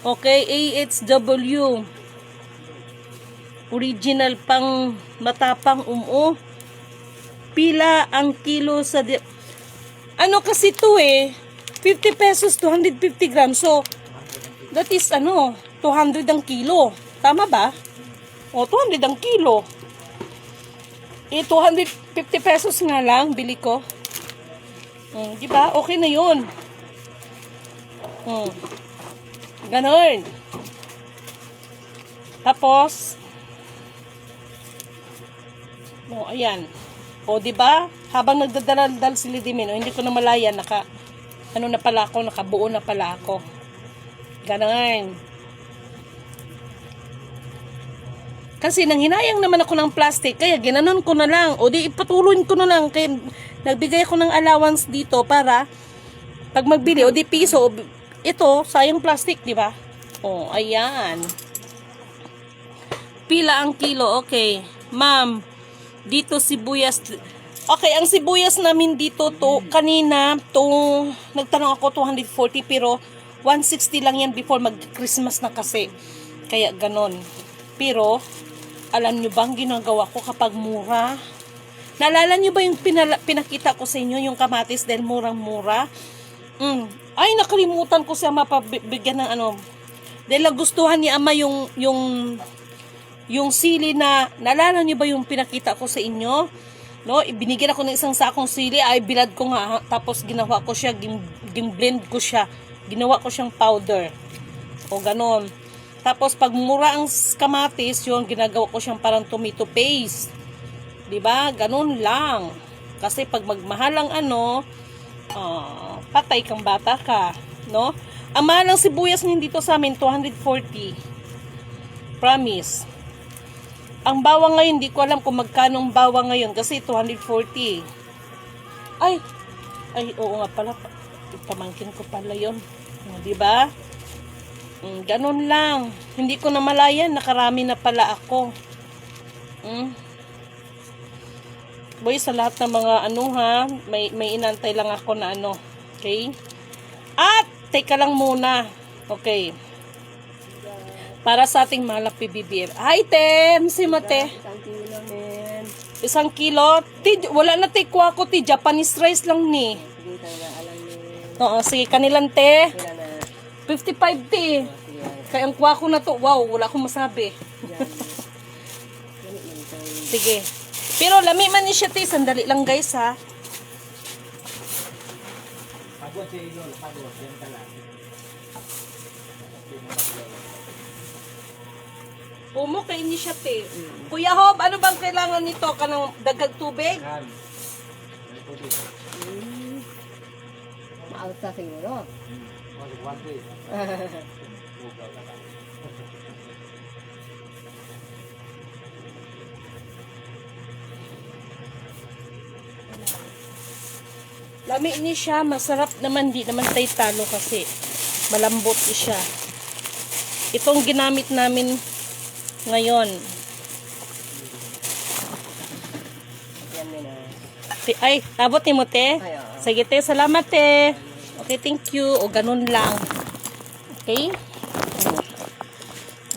Okay, AHW. Original pang matapang pila ang kilo sa ano kasi to 50 pesos 250 grams, so that is 200 ang kilo, tama ba? 200 ang kilo, 250 pesos nga lang bili ko. Di ba? Okay na yun. Ganon. Tapos ayan. Di ba? Habang nagdadaldal si Lidimin, hindi ko na malaya, nakabuo na pala ako. Ganon. Kasi nanghinayang naman ako ng plastic, kaya ginanon ko na lang. Di ipatuloy ko na lang. Kaya nagbigay ako ng allowance dito para pag magbili, di piso, ito, sayang plastic, di ba? Ayan. Pila ang kilo, okay. Ma'am, dito sibuyas. Okay, ang sibuyas namin dito kanina, nagtanong ako 240 pero 160 lang yan before mag-Christmas na kasi. Kaya ganon. Pero, alam nyo ba ang ginagawa ko kapag mura? Naalala nyo ba yung pinakita ko sa inyo, yung kamatis dahil murang-mura? Ay, nakalimutan ko siya mapabigyan ng Dahil nagustuhan ni Ama yung sili na, naalala niyo ba yung pinakita ko sa inyo? No, ibinigyan ako ng isang sakong sili, ay bilad ko nga, tapos ginawa ko siya, blend ko siya, ginawa ko siyang powder. Ganon. Tapos pag mura ang kamatis, yun, ginagawa ko siyang parang tomato paste. 'Di ba? Ganon lang. Kasi pag magmahal ang patay kang bata ka, no? Ang mahal ng sibuyas ngayon dito sa amin, 240. Promise. Ang bawang ngayon, di ko alam kung magkano ang bawang ngayon kasi 240. Ay, oo nga pala. Pamangkin ko pala yun. Di ba? Ganun lang. Hindi ko na malayan, nakarami na pala ako. Boy, sa lahat ng mga may inantay lang ako na okay? At, teka lang muna. Okay. Para sa ating mahal na PBBM. Hi, Tem! Si Mate. 1 kilo. Wala na te kuha ko, te. Japanese rice lang ni. Sige, kanilang te. 55 te. Kaya ang kuha ko na to. Wow, wala akong masabi. Sige. Pero lami man ni siya te. Sandali lang guys ha. Pagod si Lolo. Pagod. Yan ka lang. Umo kay ini siya te. Kuya Hob, ano bang kailangan nito? Kanang dagdag tubig? Maalsa siguro. Lami ni siya, masarap naman, di naman tayo talo kasi malambot siya. Itong ginamit namin ngayon. Yan yun ah. Ay, abot ni mo te. Ay, oo. Sige te, salamat te. Okay, thank you. O ganun lang. Okay?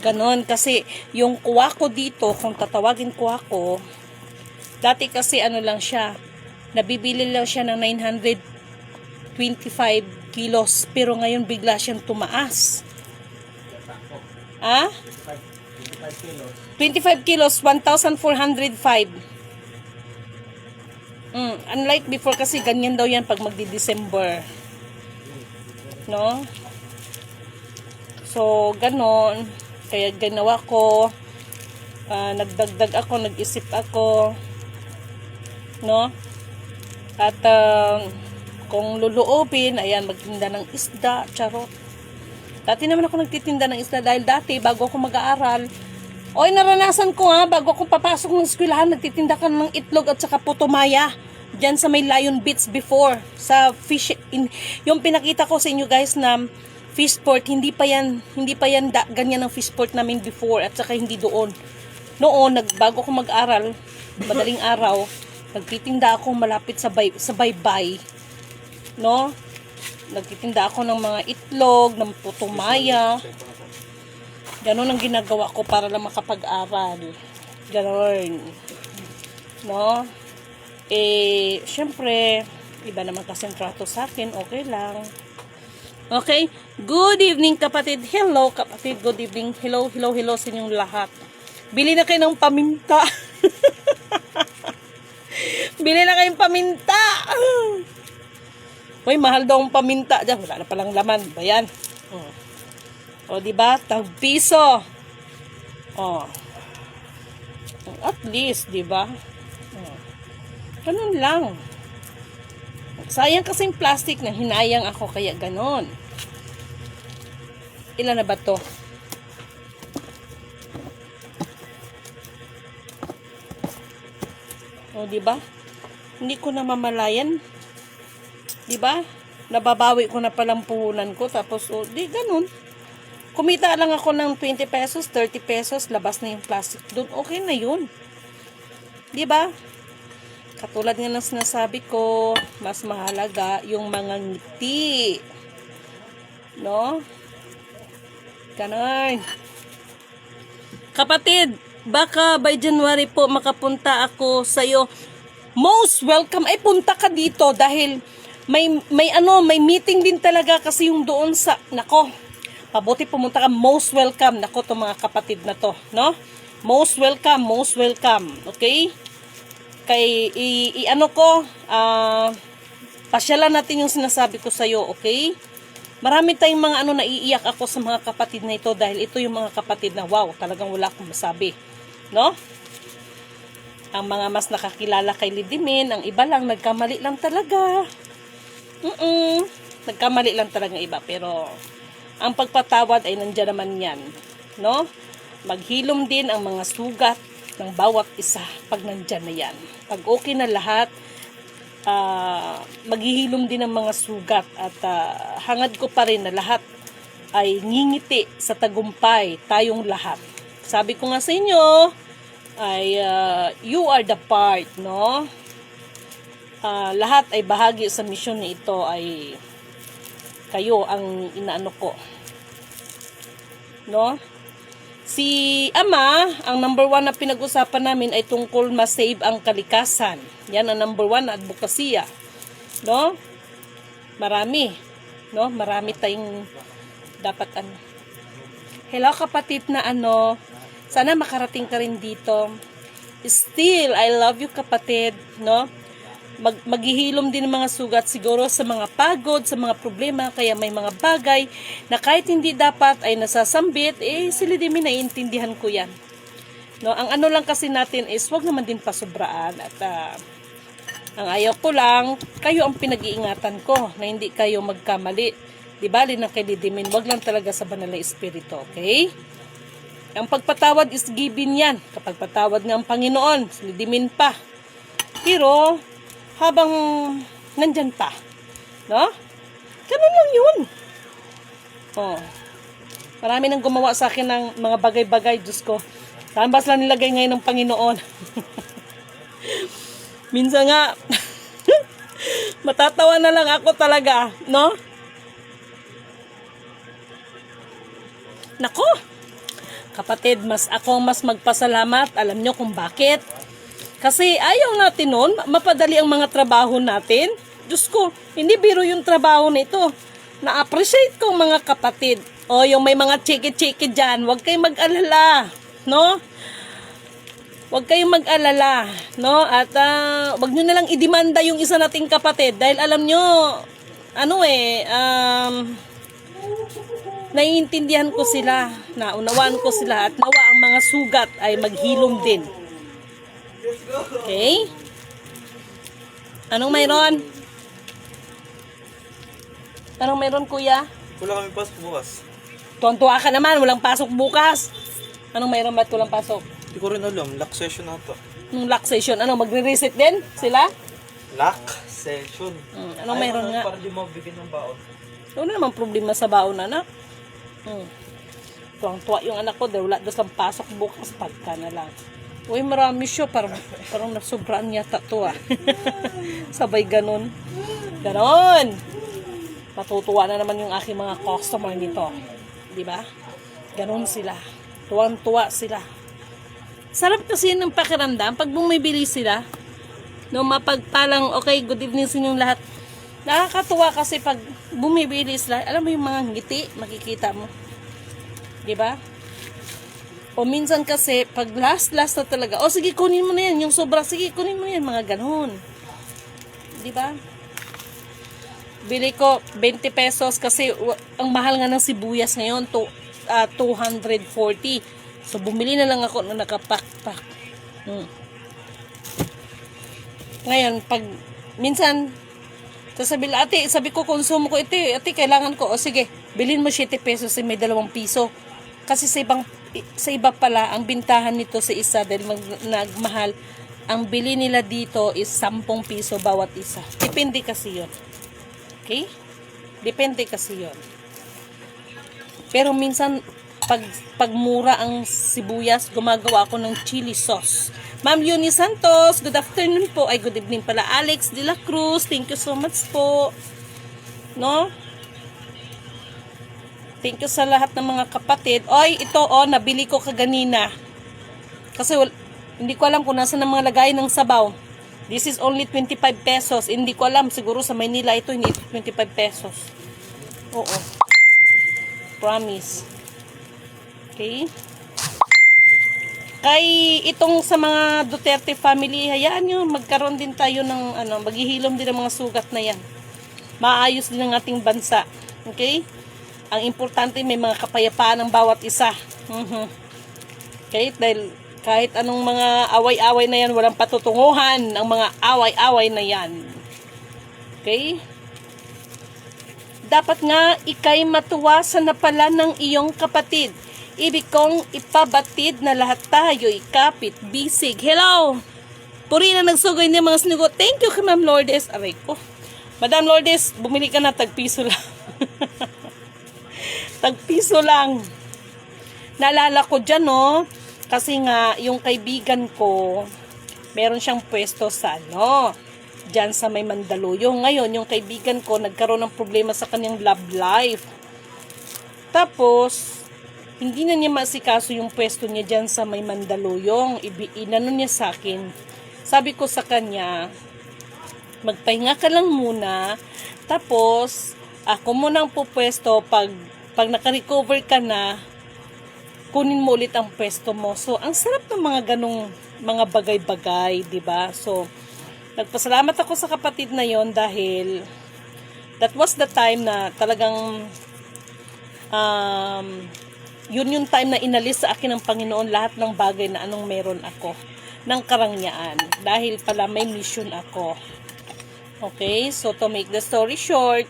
Ganon, kasi yung kuha ko dito, kung tatawagin ko ako, dati kasi ano lang siya, nabibili lang siya ng 925 kilos, pero ngayon bigla siyang tumaas. Ah? 25 kilos, 1,405. Unlike before kasi ganyan daw yan pag magdi-December. No? So, ganon. Kaya ginawa ko, nagdagdag ako, nag-isip ako, no? At kung luluobin, ayan, magtinda ng isda, charot. Dati naman ako nagtitinda ng isda dahil dati, bago ako mag-aaral, oy, naranasan ko bago ako papasok ng eskwelahan, nagtitinda ka ng itlog at saka putumaya. Diyan sa may Lion Beach before, sa fish, yung pinakita ko sa inyo guys na fish port, hindi pa yan ganyan ang fish port namin before at saka hindi doon. Noon, bago ako mag-aral, madaling araw, nagtitinda ako malapit sa baybay. No? Nagtitinda ako ng mga itlog, ng putumaya. Ganon ang ginagawa ko para lang makapag-aral. Ganon. No? Syempre, iba naman kasi ang trato sa akin, okay lang. Okay? Good evening, kapatid. Hello, kapatid. Good evening. Hello sa inyong lahat. Bili na kayo ng paminta. Bili na kayong paminta. Uy, mahal daw ang paminta dyan. Wala na palang laman. Bayan. O, diba? Tag-piso. O. At least, diba? Ganun lang. Sayang kasi yung plastic na hinayang ako, kaya ganon. Ilan na ba to? O, diba? Hindi ko na mamalayan. Diba? Nababawi ko na palang puhunan ko. Tapos, di ganun. Kumita lang ako ng 20 pesos, 30 pesos. Labas na yung plastic doon. Okay na yun. Diba? Katulad nga ng sinasabi ko, mas mahalaga yung mga ngiti. No? Ganon. Kapatid, baka by January po makapunta ako sa'yo. Most welcome. Ay, punta ka dito dahil may meeting din talaga kasi yung doon sa, nako, pabuti pumunta ka, most welcome. Nako, to mga kapatid na to, no? Most welcome, okay? Kay pasyalan natin yung sinasabi ko sa iyo, okay? Marami tayong mga naiiyak ako sa mga kapatid na ito dahil ito yung mga kapatid na wow, talagang wala akong masabi, no? Ang mga mas nakakilala kay Lidimin, ang iba lang nagkamali lang talaga. Nagkamali lang talaga iba, pero ang pagpatawad ay nandiyan naman yan, no? Maghilom din ang mga sugat ng bawat isa pag nandyan na yan. Pag okay na lahat, maghihilom din ang mga sugat at hangad ko pa rin na lahat ay ngingiti sa tagumpay, tayong lahat. Sabi ko nga sa inyo, ay you are the part, no? Lahat ay bahagi sa misyon na ito ay kayo ang inaano ko. No? Si Ama, ang number 1 na pinag-usapan namin ay tungkol ma-save ang kalikasan. Yan ang number 1 na advokasya. No? Marami. No? Marami tayong dapat Hello kapatid na sana makarating ka rin dito. Still, I love you kapatid. No? Maghihilom din ng mga sugat siguro sa mga pagod, sa mga problema, kaya may mga bagay na kahit hindi dapat ay nasasambit, sila din naiintindihan ko yan. No, ang ano lang kasi natin is wag naman din pasobraan at ang ayaw ko lang, kayo ang pinag-iingatan ko na hindi kayo magkamali. Di ba? Linang kay didimin, wag lang talaga sa banal na espiritu, okay? Ang pagpatawad is given yan. Kapag patawad ng Panginoon, didimin pa. Pero, habang nandyan pa, no? Ganun lang yun. Oh. Marami nang gumawa sa akin ng mga bagay-bagay, Diyos ko. Saan ba sila nilagay ngayon ng Panginoon? Minsan nga, matatawa na lang ako talaga, no? Nako, kapatid, ako mas magpasalamat. Alam nyo kung bakit? Kasi ayaw natin nun, mapadali ang mga trabaho natin. Diyos ko, hindi biro yung trabaho nito. Na-appreciate ko mga kapatid. O, yung may mga chiki-chiki dyan, huwag kayong mag-alala, no? Huwag kayong mag-alala, no? At huwag nyo nalang idemanda yung isa nating kapatid dahil alam nyo, naiintindihan ko sila, naunawaan ko sila at nawa ang mga sugat ay maghilom din. Okay? Anong mayroon? Anong mayroon, kuya? Wala kami pasok bukas. Tuwan-tuwa ka naman, walang pasok bukas. Anong mayroon ba't walang pasok? Hindi ko rin alam. Lock session ata. Nung lock session, magre-reset din sila? Lock session? Anong mayroon nga? Para di mabigyan ng baon. Wala namang problema sa baon, anak. Tuwang-tuwa yung anak ko dahil wala doon sa pasok bukas, pagka na lang. Uy, marami siya. Parang nasubraan yata to Sabay ganun. Ganon. Matutuwa na naman yung aking mga customer nito. Diba? Ganon sila. Tuwang-tuwa sila. Sarap kasi yun ng pakiramdam. Pag bumibili sila, no, mapagpalang, okay, good evening sa inyong lahat. Nakakatuwa kasi pag bumibili sila, alam mo yung mga ngiti, makikita mo. Diba? O minsan kasi, pag last na talaga, o sige, kunin mo na yan, yung sobra, sige, kunin mo na yan, mga ganon. Diba? Bili ko 20 pesos kasi ang mahal nga ng sibuyas ngayon, 240. So, bumili na lang ako na nakapak-pak. Ngayon, pag minsan, sabi ko, konsumo ko ito, ate, kailangan ko. O sige, bilhin mo 7 pesos, may 2 piso. Kasi sa iba pala, ang bintahan nito sa isa, dahil nagmahal, ang bili nila dito is 10 piso bawat isa. Depende kasi yun. Okay? Depende kasi yun. Pero minsan, pag mura ang sibuyas, gumagawa ako ng chili sauce. Ma'am Yuni Santos, good afternoon po. Ay, good evening pala. Alex de la Cruz, thank you so much po. No? Thank you sa lahat ng mga kapatid. Oy, ito, nabili ko kaganina. Kasi hindi ko alam kung nasa ng mga lagay ng sabaw. This is only 25 pesos. Hindi ko alam. Siguro sa Maynila ito, hindi 25 pesos. Oo. Promise. Okay. Kay itong sa mga Duterte family, hayaan nyo, magkaroon din tayo ng, maghihilom din ng mga sugat na yan. Maayos din ang ating bansa. Okay? Ang importante, may mga kapayapaan ng bawat isa. Okay? Dahil kahit anong mga away-away na yan, walang patutunguhan ang mga away-away na yan. Okay? Dapat nga ikay matuwa sa napala ng iyong kapatid. Ibig kong ipabatid na lahat tayo ikapit, bisig. Hello! Puri na nagsugay niya mga snugo. Thank you kay Ma'am Lourdes. Aray ko. Madam Lourdes, bumili ka na, tagpiso lang. Tagpiso lang. Naalala ko dyan, no? Kasi nga, yung kaibigan ko, meron siyang pwesto sa dyan sa may Mandaluyong. Ngayon, yung kaibigan ko, nagkaroon ng problema sa kanyang love life. Tapos, hindi na niya masikaso yung pwesto niya dyan sa may Mandaluyong. Inano niya sa akin. Sabi ko sa kanya, magpahinga ka lang muna. Tapos, ako munang pupwesto pag naka-recover ka na, kunin mo ulit ang pwesto mo. So, ang sarap ng mga ganong mga bagay-bagay, 'di ba? So, nagpasalamat ako sa kapatid na 'yon dahil that was the time na talagang yun yung time na inalis sa akin ng Panginoon lahat ng bagay na anong meron ako ng karangyaan. Dahil pala may mission ako. Okay, so to make the story short,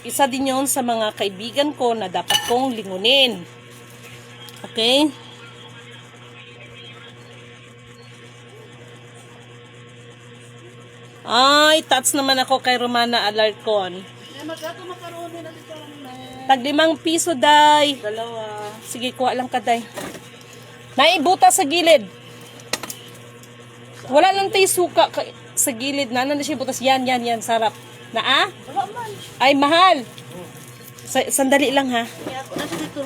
isa din yun sa mga kaibigan ko na dapat kong lingunin. Okay? Ay, touch naman ako kay Romana Alarcon. Tag 5 piso, day. Dalawa. Sige, kuha lang ka, day. Naibuta sa gilid. Wala lang tayo suka sa gilid. Nana na siya butas. Yan. Sarap. Na, Ay, mahal. Sandali lang, ha? Niya ako. Nasa dito.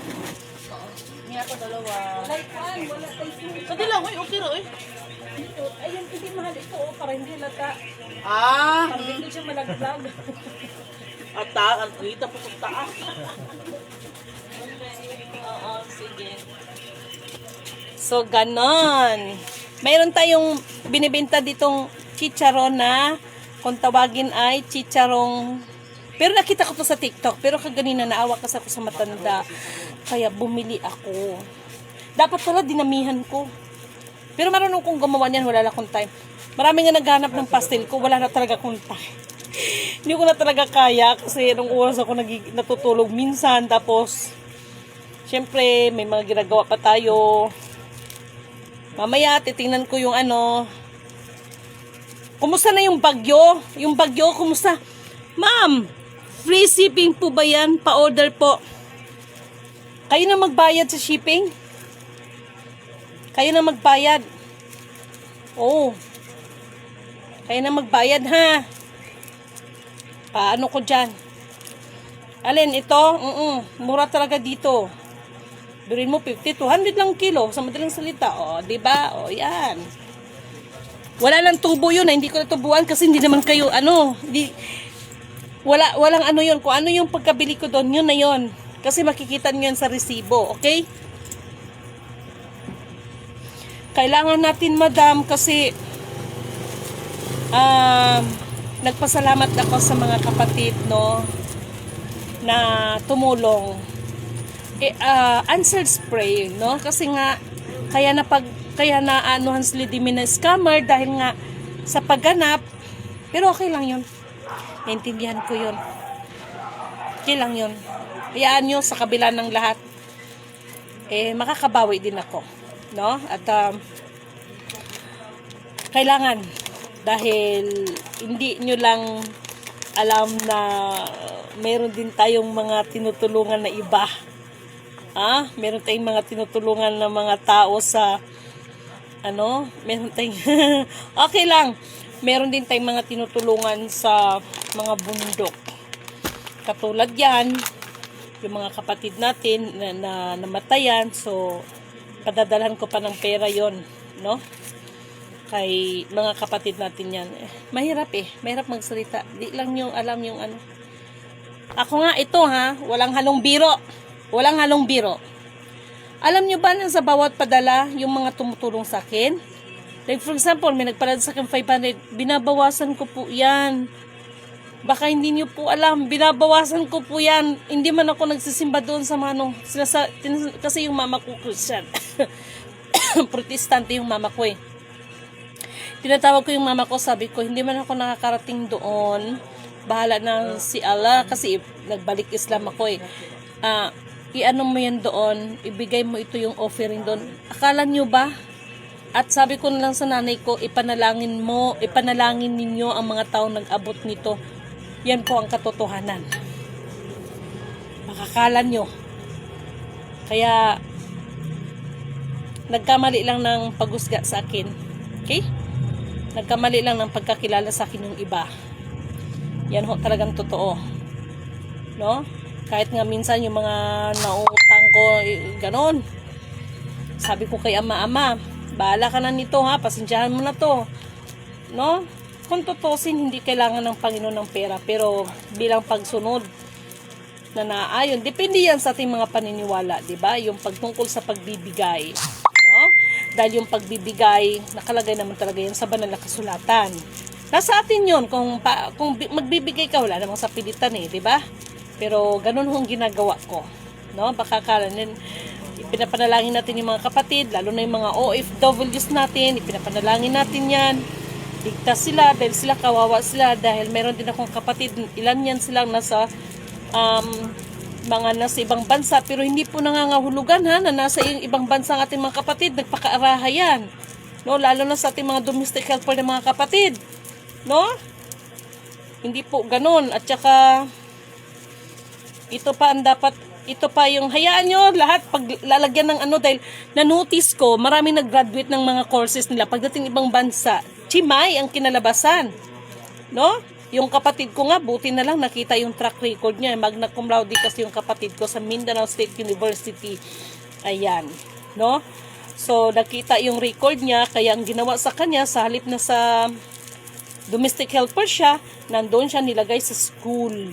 Niya ako dalawa. Wala tayo suka. Sige lang, uy, okay ra, uy. Ayan, hindi mahal ito, para hindi lata. Ah, Para hindi siya malaglag. at taas, ang kita po sa taas. Oo, sige. So, ganon. Mayroon tayong binibenta ditong chicharon na kung tawagin ay chicharong. Pero nakita ko to sa TikTok. Pero kaganina naawa kasi ako sa matanda. Kaya bumili ako. Dapat pala dinamihan ko. Pero marunong kong gumawa niyan, wala na akong time. Marami nga naghanap ng pastel ko, wala na talaga akong time. Hindi ko na talaga kaya kasi nung oras ako natutulog minsan. Tapos, syempre, may mga ginagawa pa tayo. Mamaya, titingnan ko yung ano. Kumusta na yung bagyo? Yung bagyo, kumusta? Ma'am, free shipping po ba yan? Pa-order po. Kayo na magbayad sa shipping? Kayo na magbayad. Oo. Kayo na magbayad, ha? Paano ko dyan? Alin, ito? Mura talaga dito. Birin mo 50, 200 lang kilo. Sa madaling salita. O, diba? O, yan. Wala nang tubo yun. Hindi ko natubuan kasi hindi naman kayo, walang ano yun. Kung ano yung pagkabili ko doon, yun na yun. Kasi makikita nyo yun sa resibo. Okay? Kailangan natin, madam, kasi nagpasalamat ako sa mga kapatid, no, na tumulong. Answered spray, no, kasi nga kaya na anuhan sila di na scammer dahil nga sa pagganap. Pero okay lang yun. Naintindihan ko yun. Okay lang yun. Hayaan nyo sa kabila ng lahat. Makakabawi din ako. No? At kailangan dahil hindi nyo lang alam na meron din tayong mga tinutulungan na iba. Meron tayong mga tinutulungan na mga tao sa meron tayong okay lang. Meron din tayong mga tinutulungan sa mga bundok. Katulad yan, yung mga kapatid natin na namatayan, so padadalhan ko pa ng pera yon, no? Kay mga kapatid natin yan. Mahirap mahirap magsalita. Di lang yung alam yung ano. Ako nga ito walang halong biro. Walang halong biro. Alam nyo ba na sa bawat padala yung mga tumutulong sa akin? Like for example, may nagpadala sa akin 500, binabawasan ko po yan. Baka hindi nyo po alam, binabawasan ko po yan. Hindi man ako nagsisimba doon sa mga kasi yung mama ko Christian. Protestante yung mama ko Tinatawag ko yung mama ko, sabi ko, hindi man ako nakakarating doon. Bahala na si Allah kasi nagbalik Islam ako iano mo yan doon, ibigay mo ito yung offering doon. Akala nyo ba? At sabi ko na lang sa nanay ko, ipanalangin ninyo ang mga taong nag-abot nito. Yan po ang katotohanan. Makakala nyo. Kaya, nagkamali lang ng pagusga sa akin. Okay? Nagkamali lang ng pagkakilala sa akin yung iba. Yan ho talagang totoo. No? Kahit nga minsan yung mga nautang ko, ganon. Sabi ko kay ama, bahala ka na nito pasensyahan mo na to. No? Kung tutusin, hindi kailangan ng Panginoon ng pera. Pero bilang pagsunod na naayon, depende yan sa ating mga paniniwala, diba? Yung pagtungkol sa pagbibigay. No? Dahil yung pagbibigay, nakalagay naman talaga yan sa banal na kasulatan. Nasa atin yun, kung magbibigay ka, wala namang sa pilitan diba? Pero ganun hong ginagawa ko. No? Baka kalanin, ipinapanalangin natin yung mga kapatid, lalo na yung mga OFWs natin, ipinapanalangin natin yan. Ligtas sila dahil sila kawawa sila dahil meron din akong kapatid, ilan yan silang nasa mga nasa ibang bansa pero hindi po nangangahulugan na nasa ibang bansa ang ating mga kapatid, nagpakaaraha yan. No, lalo na sa ating mga domestic helper ng mga kapatid. No? Hindi po ganun. At saka ito pa ang dapat, ito pa yung hayaan nyo lahat pag lalagyan ng ano dahil na-notice ko maraming nag-graduate ng mga courses nila pagdating ibang bansa. Chimay ang kinalabasan. No? Yung kapatid ko nga, buti na lang nakita yung track record niya. Magna cum laude kasi yung kapatid ko sa Mindanao State University. Ayan. No? So, nakita yung record niya, kaya ang ginawa sa kanya, sa halip na sa domestic helper siya, nandoon siya nilagay sa school.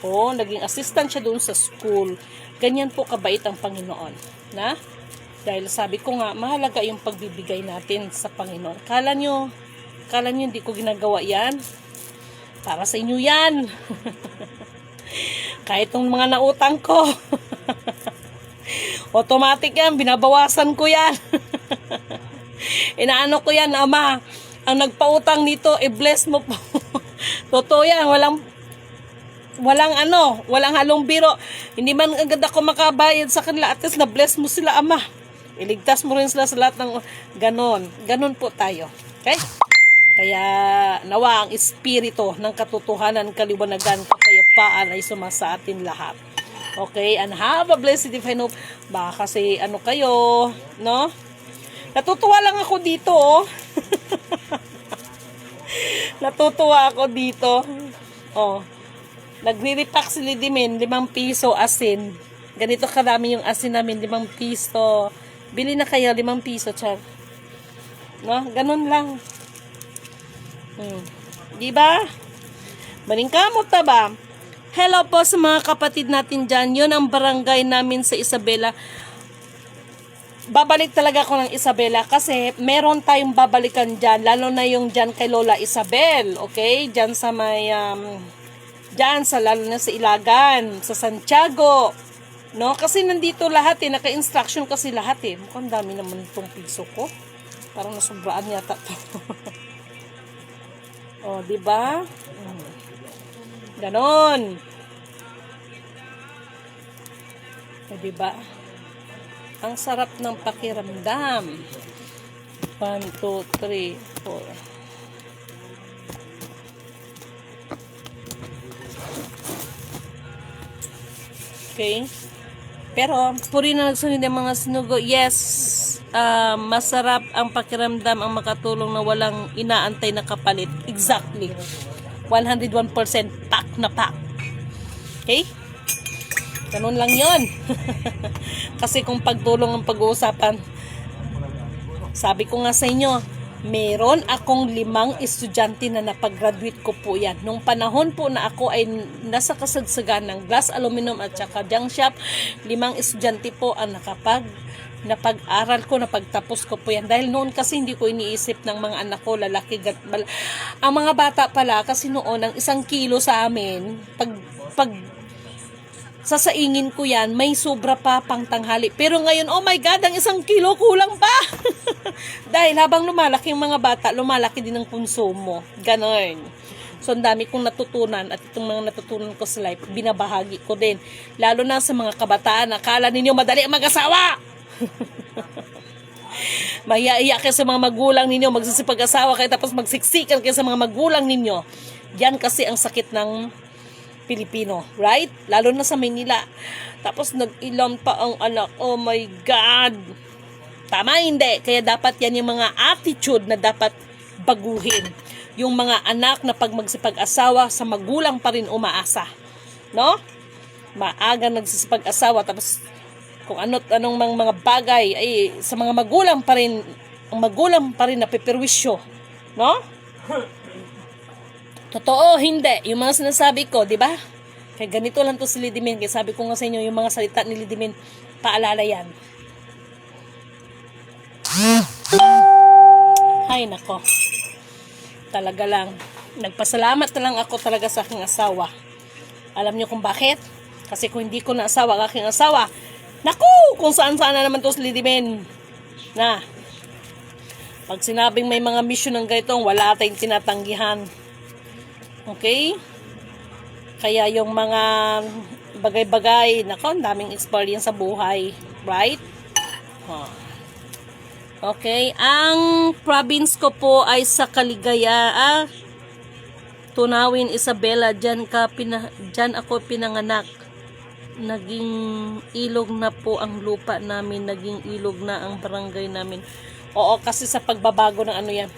O, naging assistant siya doon sa school. Ganyan po kabait ang Panginoon. Na? Dahil sabi ko nga, mahalaga yung pagbibigay natin sa Panginoon. Kala nyo hindi ko ginagawa yan? Para sa inyo yan. Kahit yung mga nautang ko. Automatic yan. Binabawasan ko yan. Inaano ko yan, Ama. Ang nagpautang nito, i-bless mo po. Totoo yan. Walang halong biro. Hindi man agad ako makabayad sa kanila. At least na-bless mo sila, Ama. Iligtas mo rin sila sa lahat ng ganon. Ganon po tayo. Okay? Kaya nawa ang espiritu ng katotohanan, kaliwanagan, kapayapaan ay sumasa atin lahat. Okay? And have a blessed divine hope. Baka kasi ano kayo, no? Natutuwa lang ako dito, oh. Natutuwa ako dito. Oh. Nagre-repack si Lidimin, 5 piso asin. Ganito karami yung asin namin, 5 piso. Bili na kayo, 5 piso, char. No? Ganun lang. Diba? Maningkamot na ba? Hello po sa mga kapatid natin dyan. Yun ang barangay namin sa Isabela. Babalik talaga ako ng Isabela kasi meron tayong babalikan dyan. Lalo na yung dyan kay Lola Isabel. Okay? Dyan sa may... dyan sa lalo na sa Ilagan. Sa Santiago. No? Kasi nandito lahat eh. Naka-instruction kasi lahat eh. Mukhang dami naman itong piso ko. Parang nasubraan yata to. O, diba? Ganon. O, diba? Ang sarap ng pakiramdam. 1, 2, 3, 4. Okay? Pero, puri na nagsunod ng mga sinugo. Yes, masarap ang pakiramdam ang makatulong na walang inaantay na kapalit. Exactly. 101% pack na pack. Okay? Ganun lang yon. Kasi kung pagtulong ang pag-uusapan, sabi ko nga sa inyo, meron akong 5 estudyante na napag-graduate ko po yan. Nung panahon po na ako ay nasa kasagsagan ng glass, aluminum at saka junk shop, 5 estudyante po ang napag-aral ko, napagtapos ko po yan. Dahil noon kasi hindi ko iniisip ng mga anak ko, lalaki, ang mga bata pala, kasi noon, ang 1 kilo sa amin, pag sasaingin ko yan, may sobra pa pang tanghali. Pero ngayon, oh my God, ang 1 kilo, kulang pa! Dahil habang lumalaki yung mga bata, lumalaki din ang konsumo. Ganon. So, ang dami kong natutunan at itong mga natutunan ko sa life, binabahagi ko din. Lalo na sa mga kabataan, akala ninyo madali ang mag-asawa! Mahiya-iya kayo sa mga magulang ninyo, magsisipag-asawa kayo tapos magsiksikan kayo sa mga magulang ninyo. Yan kasi ang sakit ng Pilipino, right? Lalo na sa Maynila. Tapos nag-ilam pa ang anak. Oh my God! Tama, hindi. Kaya dapat yan yung mga attitude na dapat baguhin. Yung mga anak na pag magsipag-asawa sa magulang pa rin umaasa. No? Maaga nagsisipag-asawa tapos kung anong mga bagay ay sa mga magulang pa rin, ang magulang pa rin napiperwisyo. No? Totoo, hindi. Yung mga sinasabi ko, di ba? Kaya ganito lang to si Lidimin. Kaya sabi ko nga sa inyo, yung mga salita ni Lidimin, paalala yan. Ay, nako. Talaga lang. Nagpasalamat na lang ako talaga sa aking asawa. Alam niyo kung bakit? Kasi kung hindi ko na asawa, ang aking asawa, naku, kung saan-saan na naman to slidimin. Na, pag sinabing may mga mission ng ganitong, wala tayong tinatanggihan. Okay? Kaya yung mga bagay-bagay, nako, ang daming experience sa buhay. Right? Okay, ang province ko po ay sa Kaligaya, Tunawin, Isabela. Diyan ako pinanganak. Naging ilog na po ang lupa namin, naging ilog na ang barangay namin. Oo, kasi sa pagbabago ng ano yan.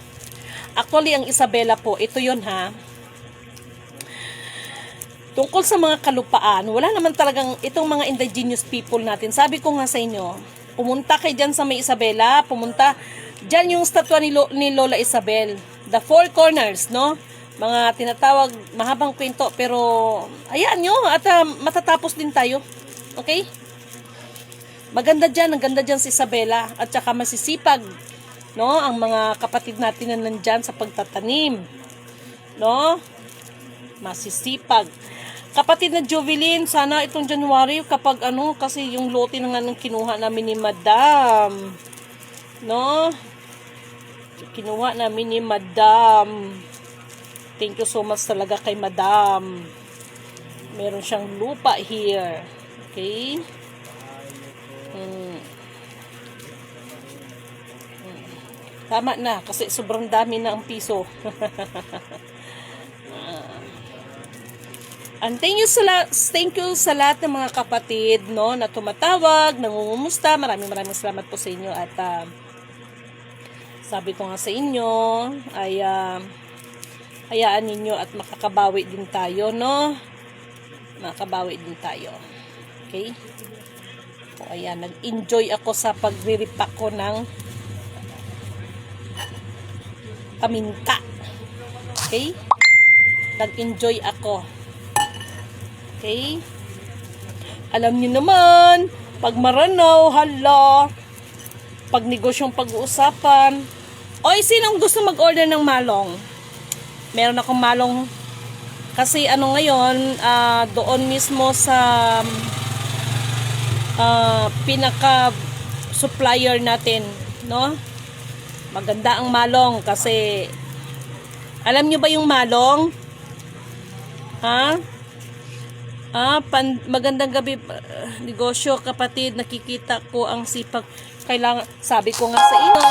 Actually, ang Isabela po, ito yun ha. Tungkol sa mga kalupaan, wala naman talagang itong mga indigenous people natin. Sabi ko nga sa inyo, pumunta kayo dyan sa may Isabela, pumunta, dyan yung statwa ni Lola Isabel. The Four Corners, no? Mga tinatawag, mahabang kwento, pero ayan nyo, at matatapos din tayo. Okay? Maganda dyan, ang ganda dyan si Isabela, at saka masisipag, no? Ang mga kapatid natin na nandyan sa pagtatanim, no? Masisipag. Kapatid na Jovelyn, sana itong January kapag ano, kasi yung lote na nga nang kinuha namin ni Madam. No? Kinuha namin ni Madam. Thank you so much talaga kay Madam. Meron siyang lupa here. Okay? Tama na, kasi sobrang dami na ang piso. And thank you sa lahat ng mga kapatid, no, na tumatawag, nangungumusta. Maraming salamat po sa inyo. At sabi ko nga sa inyo, ay hayaan ninyo at makakabawi din tayo, no? Makakabawi din tayo. Okay? O ayan, nag-enjoy ako sa pagre-repack ko ng paminta. Okay? Nag-enjoy ako. Okay? Alam niyo naman, pag maranaw, hala, pag negosyong pag-uusapan, oy, sinong gusto mag-order ng malong? Meron akong malong, kasi ano ngayon, doon mismo sa pinaka-supplier natin, no? Maganda ang malong, kasi, alam niyo ba yung malong? Ha? Magandang gabi, negosyo, kapatid. Nakikita ko ang sipag. Kailangan, sabi ko nga sa inyo.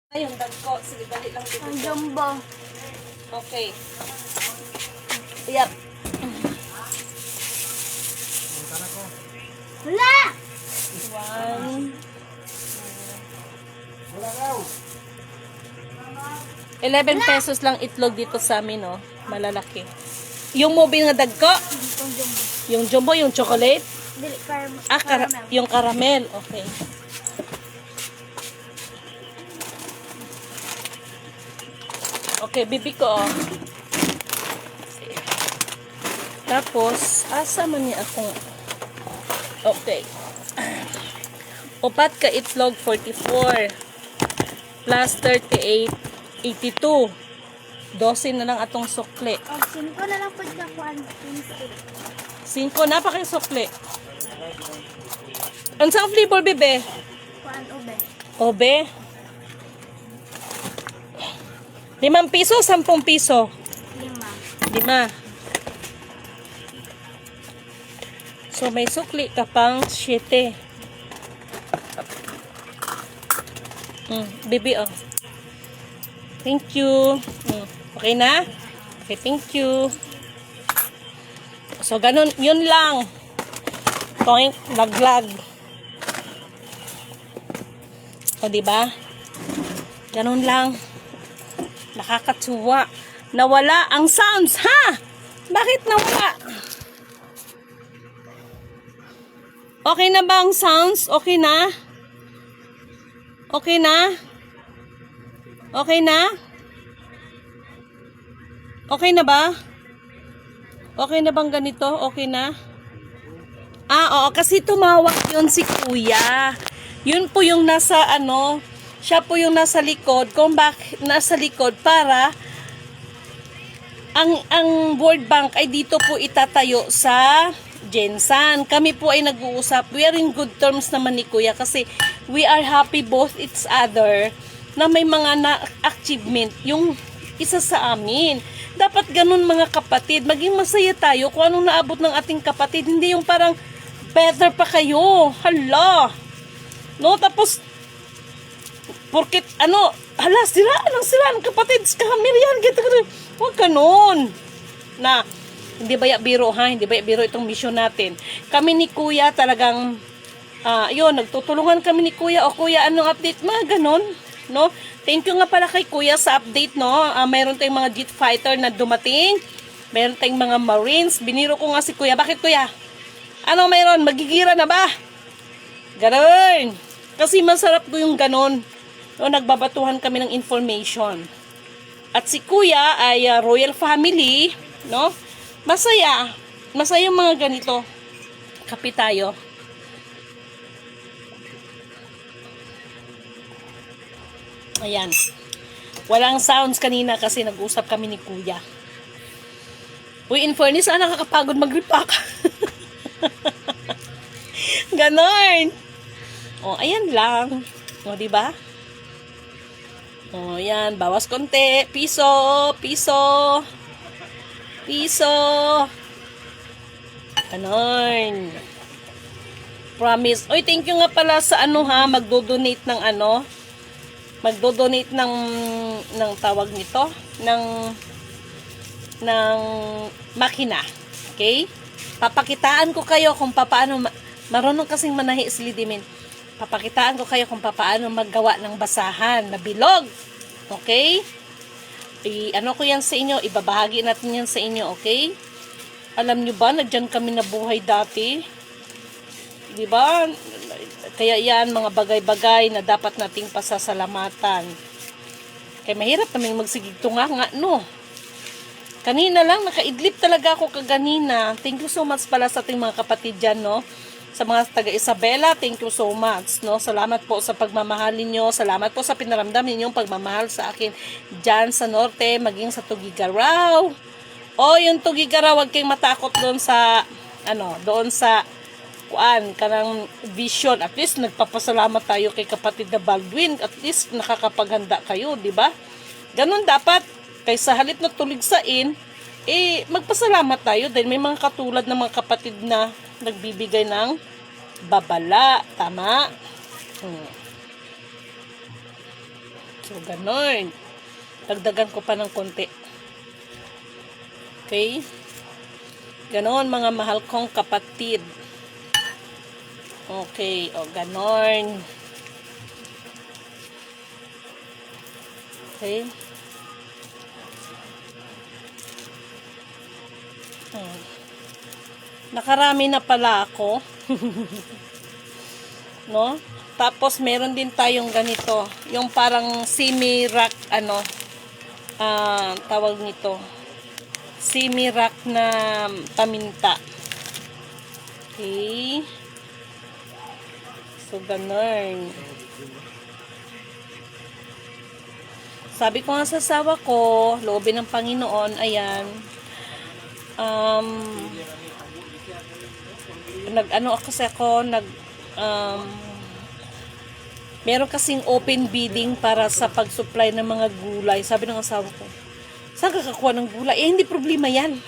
Ayun, dagko. Sige, dali lang dito. Ang jumbo. Okay. Yep. Wala! 1. 11 pesos lang itlog dito sa amin, no? Malalaki. Yung movie nga dagko? Ang jumbo. Yung jumbo, yung chocolate? Dili, caramel. Yung caramel. Okay. Okay, bibi ko, oh. Tapos, Asa man niya akong... Okay. Upat ka itlog, 44. Plus 38, 82. 12 na lang atong sukli. Og 5 na lang pud ka kuan 20. 5 na pa kay sukli. Ang sa flavor, bebe? Kuan ube. Obe? 5 piso, 10 piso. 5. 5. So, may sukli ka pang 7. Bibi, oh. Thank you. Okay na? Okay, thank you. So, ganun, yun lang. Toink, laglag. O, diba? Ganun lang. Nakakatuwa. Nawala ang sounds, ha? Bakit nawala? Okay na ba ang sounds? Okay na? Okay na? Okay na? Okay na ba? Okay na bang ganito? Okay na? Oo, kasi tumawak yun si kuya. Yun po yung nasa siya po yung nasa likod. Kung bakit nasa likod para ang World Bank ay dito po itatayo sa Jensan. Kami po ay nag-uusap. We are in good terms naman ni kuya kasi we are happy both each other na may mga na-achievement yung isa sa amin. Dapat ganun mga kapatid. Maging masaya tayo kung anong naabot ng ating kapatid. Hindi yung parang better pa kayo. Hala. No, tapos porket hala, sila ang kapatid. Scammer yan. Huwag ganun. Na, hindi ba biro ha? Hindi ba biro itong mission natin? Kami ni kuya talagang yun, nagtutulungan kami ni kuya. O kuya, anong update? Mga ganun. No? Thank you nga pala kay kuya sa update, no? Mayroon tayong mga jet fighter na dumating. Mayroon tayong mga marines. Biniro ko nga si kuya. Bakit kuya? Ano mayroon? Magigira na ba? Ganun. Kasi masarap ko yung ganun. No, nagbabatuhan kami ng information. At si kuya ay royal family, no? Masaya. Masaya yung mga ganito. Kape tayo. Ayan. Walang sounds kanina kasi nag-usap kami ni kuya. Uy, in fairness, nakakapagod mag-repack. Ganon. O, ayan lang. O, diba? O, ayan. Bawas konti. Piso. Piso. Piso. Ganon. Promise. Uy, thank you nga pala sa magdo-donate ng magdo-donate ng tawag nito, ng makina. Okay? Papakitaan ko kayo kung paano, marunong kasing manahi si Lidimin. Papakitaan ko kayo kung paano maggawa ng basahan na bilog. Okay? Ko yan sa inyo, ibabahagi natin yan sa inyo, okay? Alam nyo ba, nadyan kami nabuhay dati? Diba? Kaya yan, mga bagay-bagay na dapat nating pasasalamatan. Kaya mahirap naming magsigigtunga nga, no? Kanina lang, nakaidlip talaga ako kaganina. Thank you so much pala sa ating mga kapatid dyan, no? Sa mga taga-Isabela, thank you so much, no? Salamat po sa pagmamahal ninyo. Salamat po sa pinaramdam ninyong pagmamahal sa akin dyan sa norte, maging sa Tugigaraw. Yung Tugigaraw, wag kayong matakot doon sa, doon sa kanang vision. At least nagpapasalamat tayo kay kapatid na Baldwin. At least nakakapaghanda kayo, di ba? Ganun dapat. Kaysa halip na tuligsain, magpasalamat tayo dahil may mga katulad ng mga kapatid na nagbibigay ng babala. Tama? So, ganun. Dagdagan ko pa ng konti. Okay? Ganon, mga mahal kong kapatid. Okay, ganon. Okay. Nakarami na pala ako. No? Tapos, meron din tayong ganito. Yung parang semi-rack, tawag nito. Semi-rack na paminta. Okay. So, ganun. Sabi ko nga sa asawa ko, loobin ng Panginoon, ayan, meron kasing open bidding para sa pag-supply ng mga gulay. Sabi ng asawa ko, saan ka kakuha ng gulay? Hindi problema yan.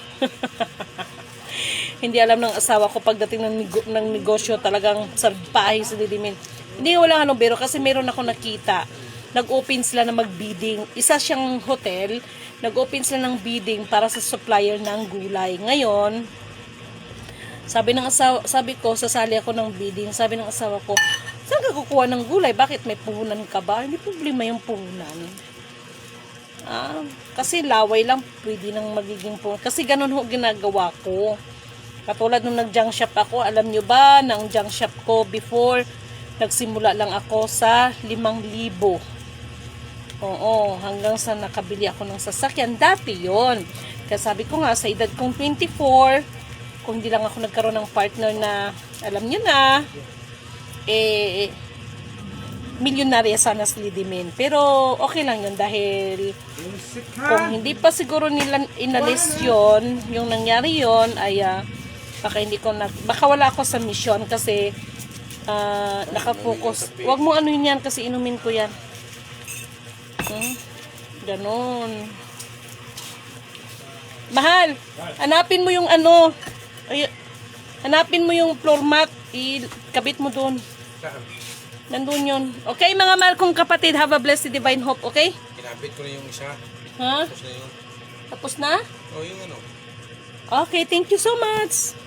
Hindi alam ng asawa ko pagdating ng negosyo talagang sa bahay sa Dilimin. Hindi wala anong biro kasi meron ako nakita. Nag-open sila na mag-bidding. Isa siyang hotel, nag-open sila ng bidding para sa supplier ng gulay. Ngayon, sabi ko, sasali ako ng bidding. Sabi ng asawa ko, saan ka kukuha ng gulay? Bakit may puhunan ka ba? Hindi problema yung puhunan. Kasi laway lang, pwede nang magiging puhunan. Kasi ganun ho ginagawa ko. Katulad nung nag-junk shop ako, alam nyo ba, nang junk shop ko before, nagsimula lang ako sa 5,000. Oo, hanggang sa nakabili ako ng sasakyan. Dati yon. Kaya sabi ko nga, sa edad kong 24, kung hindi lang ako nagkaroon ng partner na, alam nyo na, milyonarya sana si Lidimin. Pero okay lang yun dahil kung hindi pa siguro nila inalis yun, yung nangyari yun, ay baka wala ako sa mission kasi nakapokus. Huwag mo ano yun yan kasi inumin ko yan. Ganon. Mahal, hanapin mo yung ano. Hanapin mo yung floor mat. Ikabit mo doon. Nandun yun. Okay, mga mahal kong kapatid, have a blessed divine hope, okay? Kinabit ko na yung isa. Ha? Tapos na yun. Tapos na? O, yung ano. Okay, thank you so much.